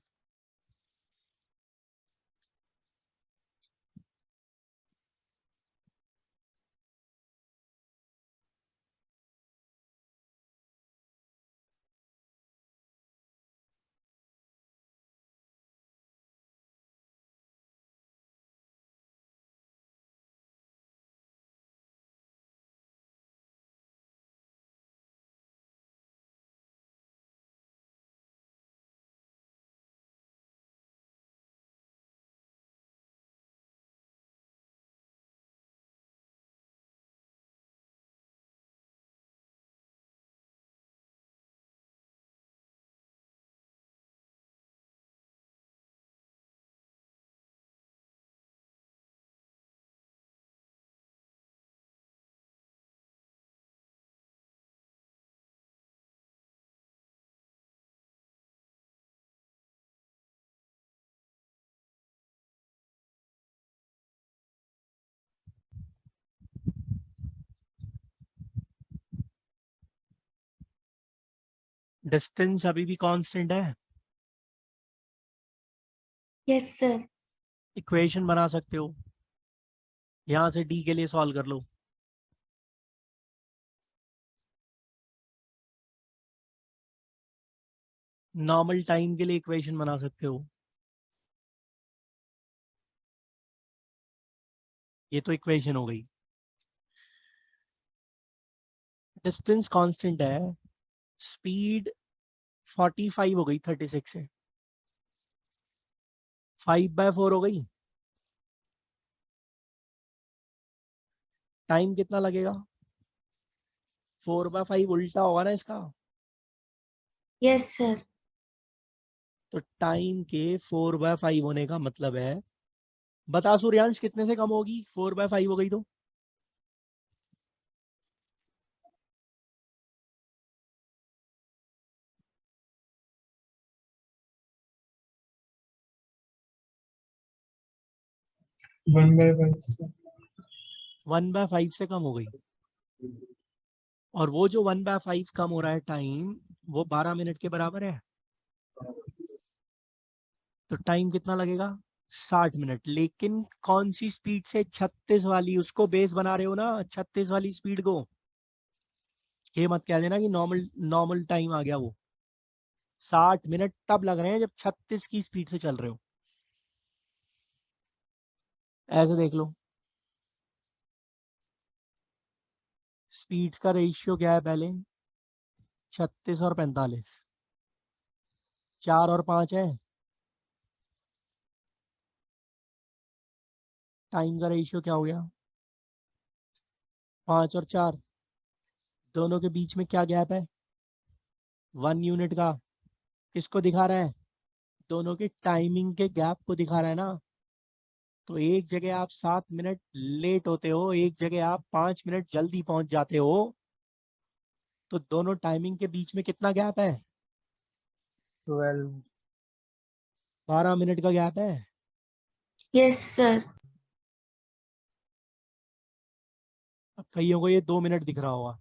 डिस्टेंस अभी भी कांस्टेंट है। Yes sir. इक्वेशन बना सकते हो, यहां से डी के लिए सॉल्व कर लो। नॉर्मल टाइम के लिए इक्वेशन बना सकते हो, ये तो इक्वेशन हो गई। डिस्टेंस कांस्टेंट है, स्पीड 45 हो गई 36 से, 5/4 हो गई। टाइम कितना लगेगा? 4/5 उल्टा होगा ना इसका, यस सर। तो टाइम के 4/5 होने का मतलब है, बता सूर्यांश कितने से कम होगी 4/5 हो गई तो? वन बाय फाइव से 1/5 से कम हो गई। और वो जो 1/5 कम हो रहा है टाइम, वो 12 मिनट के बराबर है। तो टाइम कितना लगेगा? 60 मिनट। लेकिन कौन सी स्पीड से? 36 वाली, उसको बेस बना रहे हो ना 36 वाली स्पीड को। ये मत कह देना कि नॉर्मल नॉर्मल टाइम आ गया। वो 60 मिनट तब लग रहे हैं जब 36 की स्पीड से चल रहे हो। ऐसे देख लो, स्पीड्स का रेशियो क्या है पहले? 36 और 45, 4 और 5 है। टाइम का रेशियो क्या हो गया? 5 और 4, दोनों के बीच में क्या गैप है? 1 यूनिट का। किसको दिखा रहा है? दोनों के टाइमिंग के गैप को दिखा रहा है ना। तो एक जगह आप 7 मिनट लेट होते हो, एक जगह आप 5 मिनट जल्दी पहुंच जाते हो, तो दोनों टाइमिंग के बीच में कितना गैप है? 12। 12 मिनट का गैप है। Yes sir. अब कईयों को ये 2 मिनट दिख रहा होगा,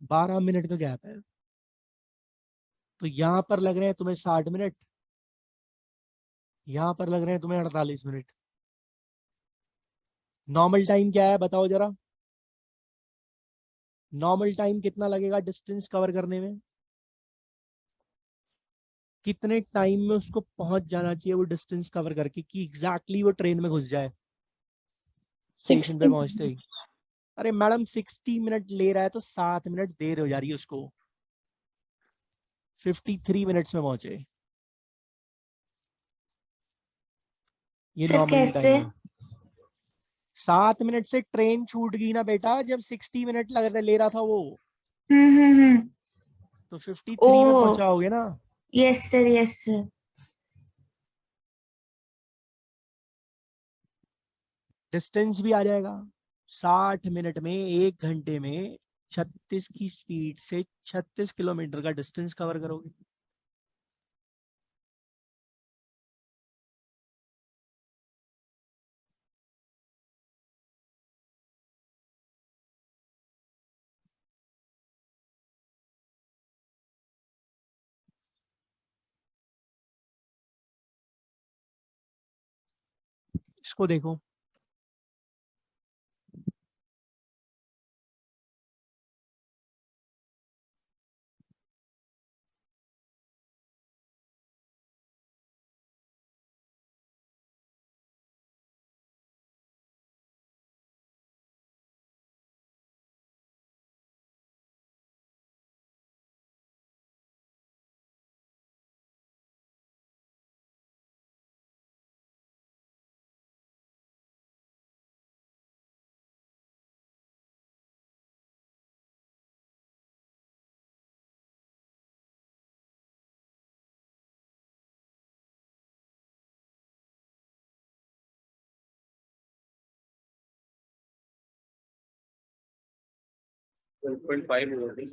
12 मिनट का गैप है। तो यहां पर लग रहे हैं तुम्हें 60 मिनट, यहां पर लग रहे हैं तुम्हें 48 मिनट। नॉर्मल टाइम क्या है बताओ जरा? नॉर्मल टाइम कितना लगेगा डिस्टेंस कवर करने में? कितने टाइम में उसको पहुंच जाना चाहिए वो डिस्टेंस कवर करके, कि एग्जैक्टली वो ट्रेन में घुस जाए स्टेशन पे 60। पहुंचते ही? अरे मैडम 60 मिनट ले रहा है तो 7 मिनट देर हो जा रही है उसको, 53 मिनट्स में पहुंचे। ये सर नॉर्मल कैसे? टाइम है। 7 मिनट से ट्रेन छूट गई ना बेटा, जब 60 मिनट ले रहा था वो। हम्म। तो 53 में ओ पहुंचाओगे ना। Yes sir, yes sir. Distance भी आ जाएगा। 60 मिनट में, 1 घंटे में 36 की स्पीड से 36 किलोमीटर का डिस्टेंस कवर करोगे। इसको देखो, वन पॉइंट फाइव हुआ है।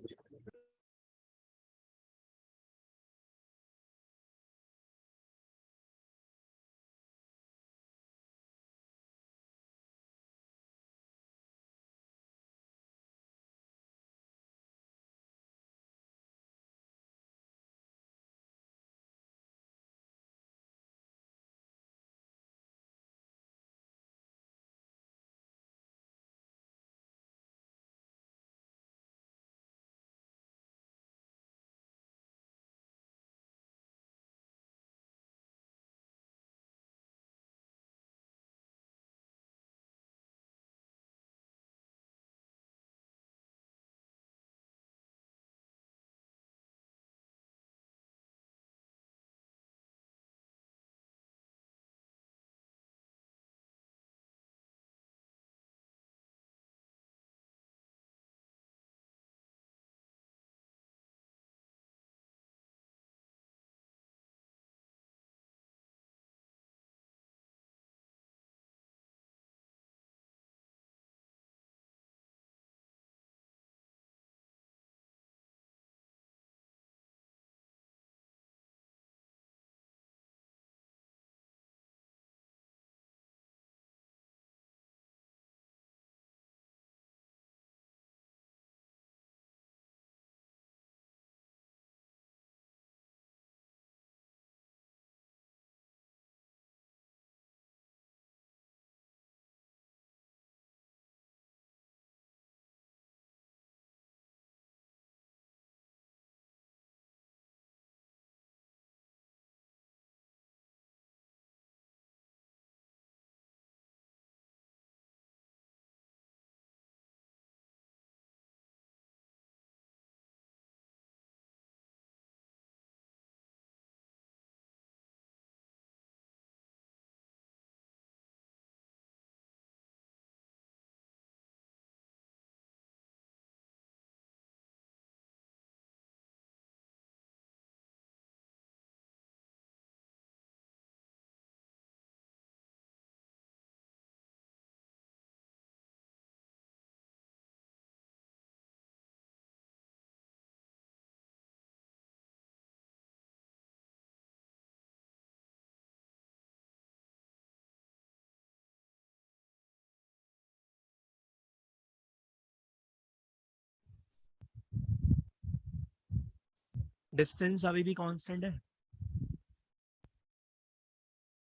डिस्टेंस अभी भी कांस्टेंट है।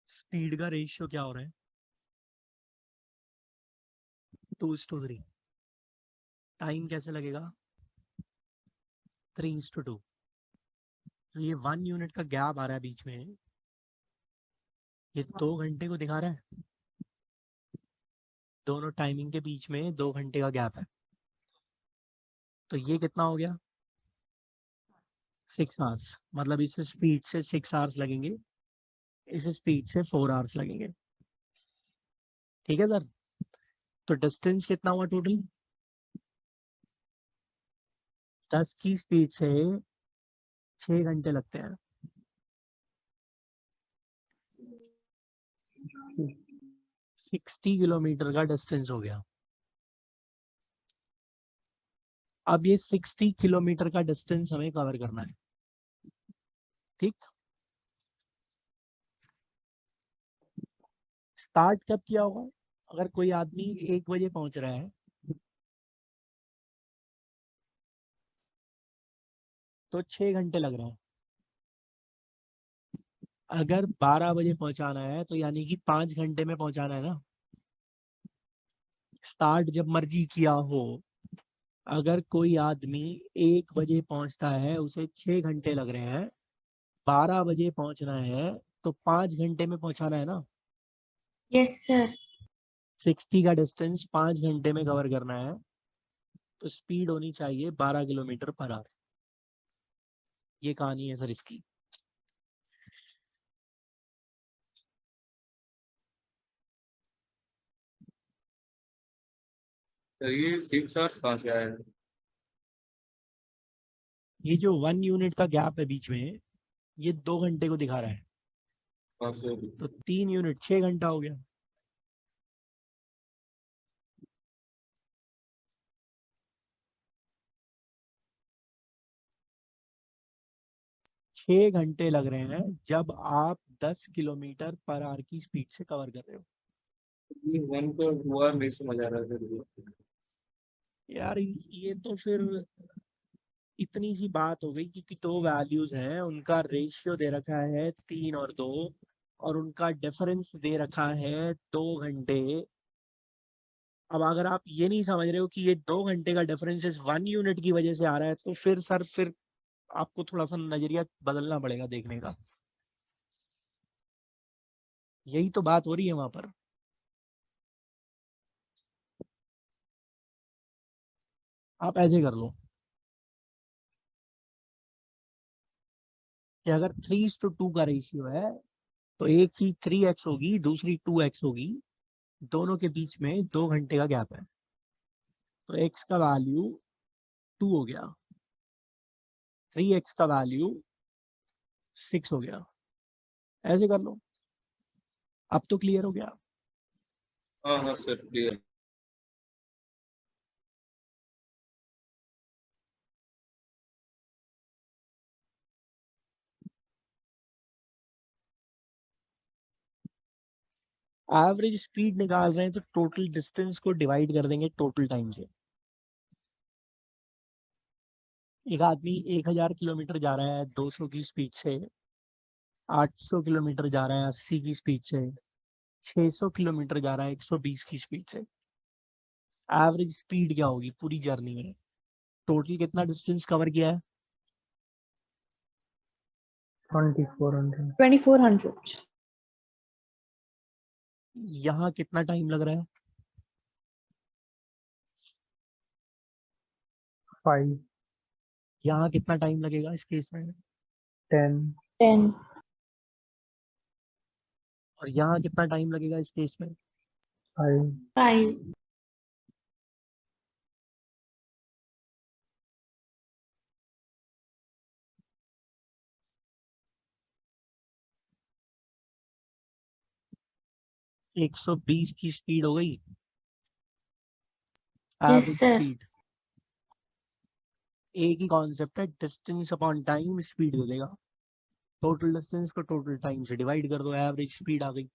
स्पीड का रेशियो क्या हो रहा है? 2:3। टाइम कैसे लगेगा? 3:2। तो ये 1 यूनिट का गैप आ रहा है बीच में, ये 2 घंटे को दिखा रहा है। दोनों टाइमिंग के बीच में 2 घंटे का गैप है, तो ये कितना हो गया? 6 आवर्स। मतलब इस स्पीड से 6 आवर्स लगेंगे, इस स्पीड से 4 आवर्स लगेंगे। ठीक है सर? तो डिस्टेंस कितना हुआ टोटल? 10 की स्पीड से 6 घंटे लगते हैं। 60 किलोमीटर का डिस्टेंस हो गया। अब ये 60 किलोमीटर का डिस्टेंस हमें कवर करना है, ठीक। स्टार्ट कब किया होगा? अगर कोई आदमी 1 बजे पहुंच रहा है तो 6 घंटे लग रहे हैं। अगर 12 बजे पहुंचाना है तो यानी कि 5 घंटे में पहुंचाना है ना। स्टार्ट जब मर्जी किया हो, अगर कोई आदमी 1 बजे पहुंचता है उसे 6 घंटे लग रहे हैं, 12 बजे पहुंचना है तो 5 घंटे में पहुंचाना है ना। Yes sir. 60 का डिस्टेंस 5 घंटे में कवर करना है तो स्पीड होनी चाहिए 12 किलोमीटर पर आवर। ये कहानी है सर इसकी। तो ये 6 आवर्स कहाँ से आया है? ये जो 1 यूनिट का गैप है बीच में, ये 2 घंटे को दिखा रहा है, कहाँ से? तो 3 यूनिट 6 घंटा हो गया। छह घंटे लग रहे हैं जब आप 10 किलोमीटर पर आवर की स्पीड से कवर कर रहे हो। ये 1 को 2 आवर नहीं समझ आ रहा था। यार ये तो फिर इतनी सी बात हो गई क्योंकि 2 वैल्यूज हैं, उनका रेशियो दे रखा है 3 और 2 और उनका डिफरेंस दे रखा है 2 घंटे। अब अगर आप ये नहीं समझ रहे हो कि ये 2 घंटे का डिफरेंस इस 1 यूनिट की वजह से आ रहा है तो फिर सर फिर आपको थोड़ा सा नजरिया बदलना पड़ेगा देखने का। यही तो बात हो रही है वहां पर। आप ऐसे कर लो कि अगर 3:2 का रेशियो है तो एक चीज 3x होगी, दूसरी 2x होगी, दोनों के बीच में 2 घंटे का गैप है तो x का वैल्यू 2 हो गया, 3x का वैल्यू 6 हो गया। ऐसे कर लो, अब तो क्लियर हो गया। हाँ हाँ सर क्लियर। एवरेज स्पीड निकाल रहे हैं तो टोटल डिस्टेंस को डिवाइड कर देंगे टोटल टाइम से। एक आदमी 1000 किलोमीटर जा रहा है 200 की स्पीड से, 800 किलोमीटर जा रहा है 80 की स्पीड से, 600 किलोमीटर जा रहा है 120 की स्पीड से। एवरेज स्पीड क्या होगी पूरी जर्नी में? टोटल कितना डिस्टेंस कवर किया है? 2400। 2400. यहाँ कितना टाइम लग रहा है? 5, यहाँ कितना टाइम लगेगा इस केस में? 10, 10. और यहाँ कितना टाइम लगेगा इस केस में? 5, 5. एक 120 की स्पीड हो गई Yes, एवरेज sir. स्पीड। एक ही कॉन्सेप्ट है, डिस्टेंस अपॉन टाइम स्पीड दे देगा। टोटल डिस्टेंस को टोटल टाइम से डिवाइड कर दो, एवरेज स्पीड आ गई।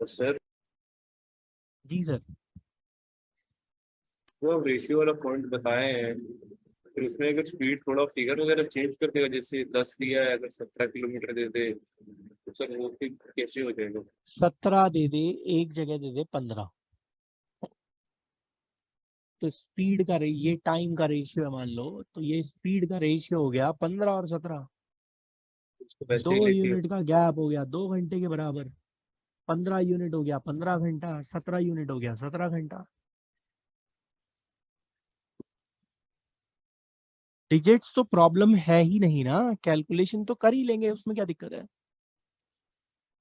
तो सर जी सर। जो आप रेशियो वाला पॉइंट बताए हैं फिर उसमें अगर स्पीड थोड़ा फिगर वगैरह चेंज कर देगा, जैसे 10 दिया है अगर 17 किलोमीटर दे दे तो सर वो फिर कैसे हो जाएगा? 17 दे दे, एक जगह दे दे 15, तो स्पीड का ये टाइम का रेशियो है मान लो, तो ये स्पीड का रेशियो हो गया 15 और 17। उसको वैसे 2 ही लेके यूनिट का गैप हो गया 2 घंटे के बराबर। 15 यूनिट हो गया 15 घंटा, 17 यूनिट हो गया 17 घंटा। डिजिट्स तो प्रॉब्लम है ही नहीं ना, कैलकुलेशन तो कर ही लेंगे, उसमें क्या दिक्कत है।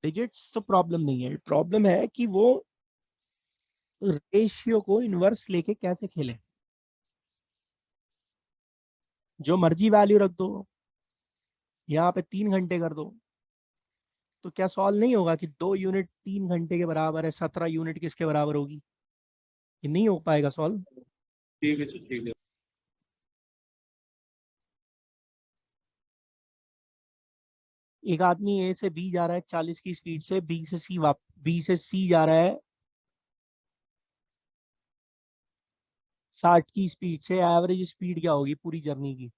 डिजिट्स तो प्रॉब्लम नहीं है, प्रॉब्लम है कि वो रेशियो को इनवर्स लेके कैसे खेलें? जो मर्जी वैल्यू रख दो, यहाँ पे 3 घंटे कर दो, तो क्या सॉल्व नहीं होगा कि 2 यूनिट 3 घंटे के बराबर है, 17 यूनिट किसके बराबर होगी? ये नहीं हो पाएगा सॉल्व। ठीक है जी, ठीक है। एक आदमी ए से बी जा रहा है 40 की स्पीड से, बी से सी जा रहा है 60 की स्पीड से। एवरेज स्पीड क्या होगी पूरी जर्नी की?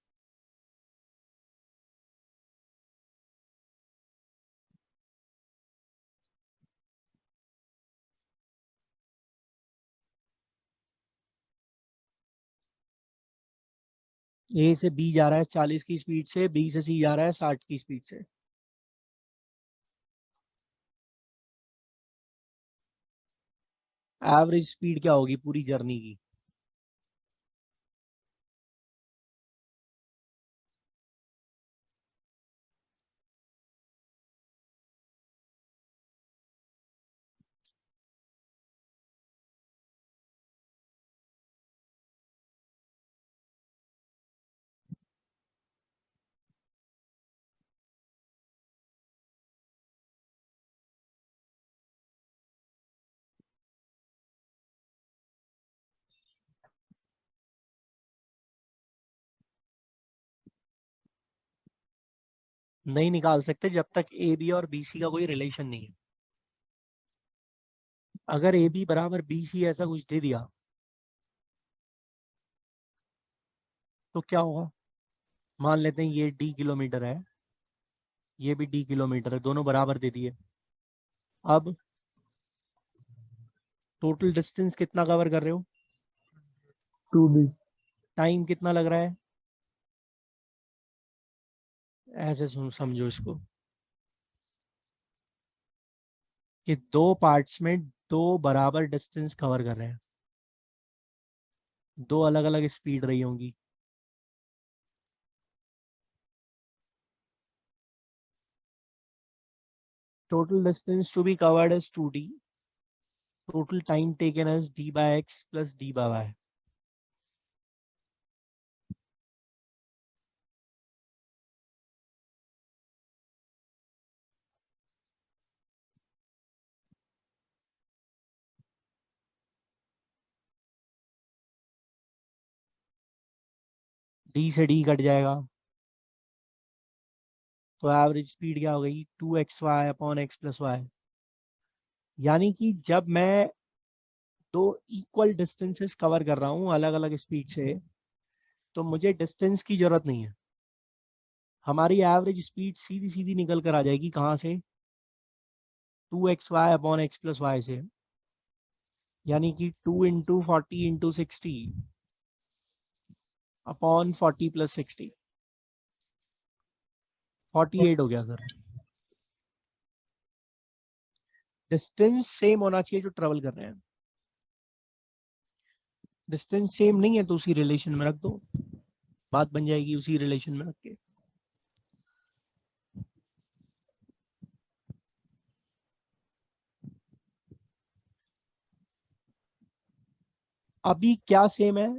ए से बी जा रहा है 40 की स्पीड से, बी से सी जा रहा है 60 की स्पीड से। एवरेज स्पीड क्या होगी पूरी जर्नी की? नहीं निकाल सकते जब तक ए बी और बी सी का कोई रिलेशन नहीं है। अगर ए बी बराबर बी सी ऐसा कुछ दे दिया तो क्या होगा? मान लेते हैं ये डी किलोमीटर है, ये भी डी किलोमीटर है, दोनों बराबर दे दिए। अब टोटल डिस्टेंस कितना कवर कर रहे हो? 2D। टाइम कितना लग रहा है? ऐसे समझो इसको कि दो पार्ट्स में दो बराबर डिस्टेंस कवर कर रहे हैं, दो अलग अलग स्पीड रही होंगी। Total distance to be covered is 2d. Total time taken as d by x plus d by y. d से d कट जाएगा तो एवरेज स्पीड क्या हो गई? 2xy upon x plus Y. यानी कि जब मैं दो इक्वल डिस्टेंसेस कवर कर रहा हूं अलग अलग स्पीड से, तो मुझे डिस्टेंस की जरूरत नहीं है। हमारी एवरेज स्पीड सीधी सीधी निकल कर आ जाएगी कहां से? 2xy upon x plus Y से। यानी कि 2 इंटू 40 इंटू 60 अपॉन 40 प्लस 60, 48 हो गया सर। डिस्टेंस सेम होना चाहिए जो ट्रेवल कर रहे हैं। डिस्टेंस सेम नहीं है तो उसी रिलेशन में रख दो, बात बन जाएगी उसी रिलेशन में रख के। अभी क्या सेम है?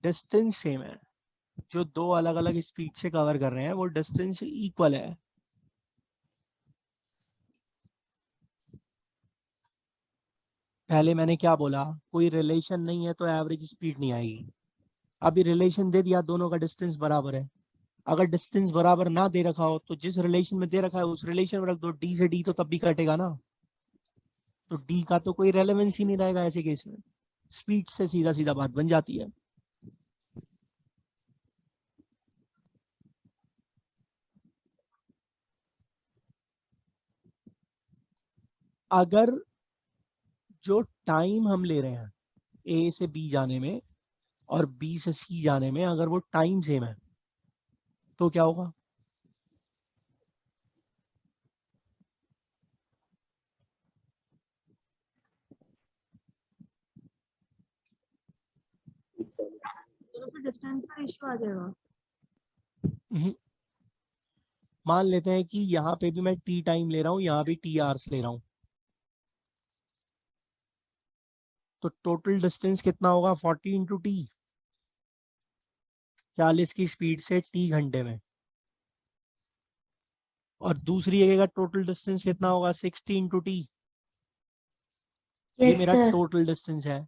डिस्टेंस सेम है। जो दो अलग अलग स्पीड से कवर कर रहे हैं वो डिस्टेंस इक्वल है। पहले मैंने क्या बोला? कोई रिलेशन नहीं है तो एवरेज स्पीड नहीं आएगी। अभी रिलेशन दे दिया, दोनों का डिस्टेंस बराबर है। अगर डिस्टेंस बराबर ना दे रखा हो तो जिस रिलेशन में दे रखा है उस रिलेशन में रख दो। डी से डी तो तब भी कटेगा ना, तो डी का तो कोई रेलेवेंस ही नहीं रहेगा ऐसे केस में। स्पीड से सीधा सीधा बात बन जाती है। अगर जो टाइम हम ले रहे हैं ए से बी जाने में और बी से सी जाने में, अगर वो टाइम सेम है तो क्या होगा? तो डिस्टेंस का इशू आ जाएगा। हम्म, मान लेते हैं कि यहाँ पे भी मैं टी टाइम ले रहा हूँ, यहाँ भी टी आवर्स ले रहा हूँ। तो टोटल डिस्टेंस कितना होगा 40 इंटू टी, 40 की स्पीड से टी घंटे में। और दूसरी जगह का टोटल डिस्टेंस कितना होगा 60 इंटू टी। ये यस मेरा सर। टोटल डिस्टेंस है,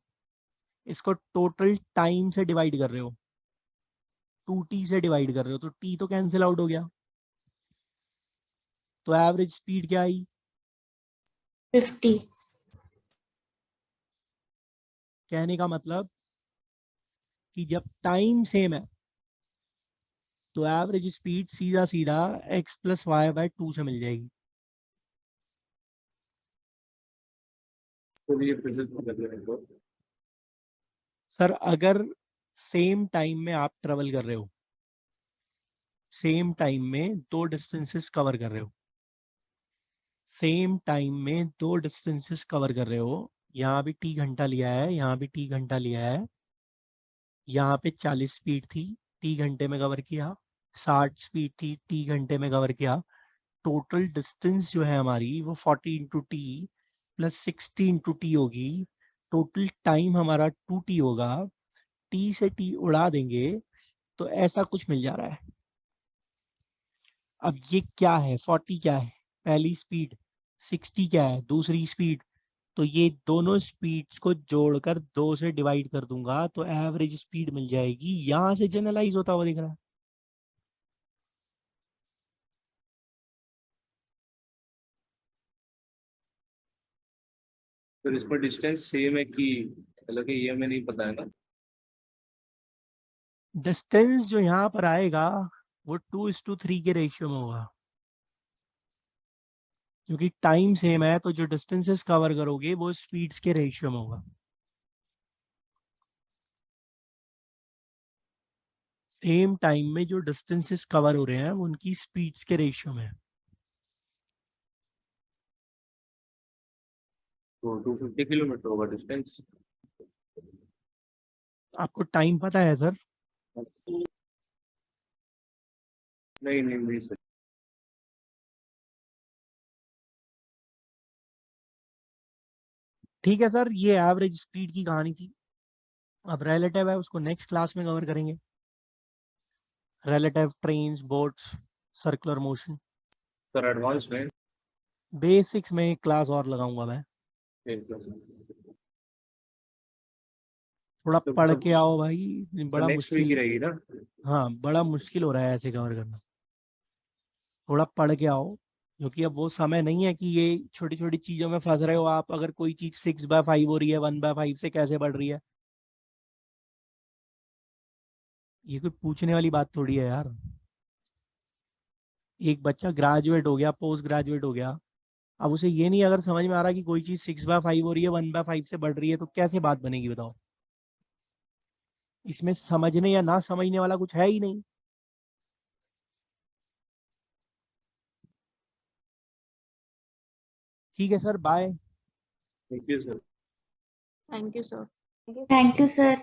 इसको टोटल टाइम से डिवाइड कर रहे हो, 2t से डिवाइड कर रहे हो, तो t तो कैंसिल आउट हो गया, तो एवरेज स्पीड क्या आई 50। कहने का मतलब कि जब टाइम सेम है तो एवरेज स्पीड सीधा सीधा x प्लस वाई बाय 2 से मिल जाएगी। तो ये फिजिक्स में कर रहे हैं। सर अगर सेम टाइम में आप ट्रेवल कर रहे हो, सेम टाइम में दो डिस्टेंसेस कवर कर रहे हो, सेम टाइम में दो डिस्टेंसेस कवर कर रहे हो, यहाँ भी t घंटा लिया है, यहाँ भी t घंटा लिया है, यहाँ पे 40 स्पीड थी, t घंटे में कवर किया, 60 स्पीड थी, t घंटे में कवर किया, टोटल डिस्टेंस जो है हमारी वो 40 into T plus 60 into T होगी, टोटल टाइम हमारा 2t होगा, t से t उड़ा देंगे तो ऐसा कुछ मिल जा रहा है। अब ये क्या है 40 क्या है पहली स्पीड, 60 क्या है दूसरी स्पीड, तो ये दोनों स्पीड्स को जोड़कर 2 से डिवाइड कर दूंगा तो एवरेज स्पीड मिल जाएगी, यहां से जनरलाइज होता हुआ दिख रहा है। फिर इसमें डिस्टेंस सेम है कि अलग है, ये हमें नहीं पता है ना। डिस्टेंस जो यहाँ पर आएगा वो 2:3 के रेशियो में होगा, क्योंकि टाइम सेम है तो जो डिस्टेंसेस कवर करोगे वो स्पीड्स के रेशियो में होगा। सेम टाइम में जो डिस्टेंसेस कवर हो रहे हैं वो उनकी स्पीड्स के रेशियो में है। तो 250 किलोमीटर होगा डिस्टेंस। आपको टाइम पता है सर? नहीं नहीं नहीं सर। ठीक है सर, ये एवरेज स्पीड की कहानी थी। अब रिलेटिव है उसको नेक्स्ट क्लास में कवर करेंगे, relative trains boats circular motion. Sir advance में बेसिक्स में एक क्लास और लगाऊंगा मैं, थोड़ा तो पढ़ के आओ भाई, बड़ा नेक्स्ट वीक ही मुश्किल, रहेगी ना। हाँ बड़ा मुश्किल हो रहा है ऐसे कवर करना, थोड़ा पढ़ के आओ, क्योंकि अब वो समय नहीं है कि ये छोटी छोटी चीजों में फंस रहे हो आप। अगर कोई चीज 6/5 हो रही है 1/5 से कैसे बढ़ रही है, ये कोई पूछने वाली बात थोड़ी है यार। एक बच्चा ग्रेजुएट हो गया, पोस्ट ग्रेजुएट हो गया, अब उसे ये नहीं अगर समझ में आ रहा कि कोई चीज 6/5 हो रही है 1/5 से बढ़ रही है, तो कैसे बात बनेगी बताओ। इसमें समझने या ना समझने वाला कुछ है ही नहीं। ठीक है sir, bye. Thank you sir. Thank you sir. Thank you sir.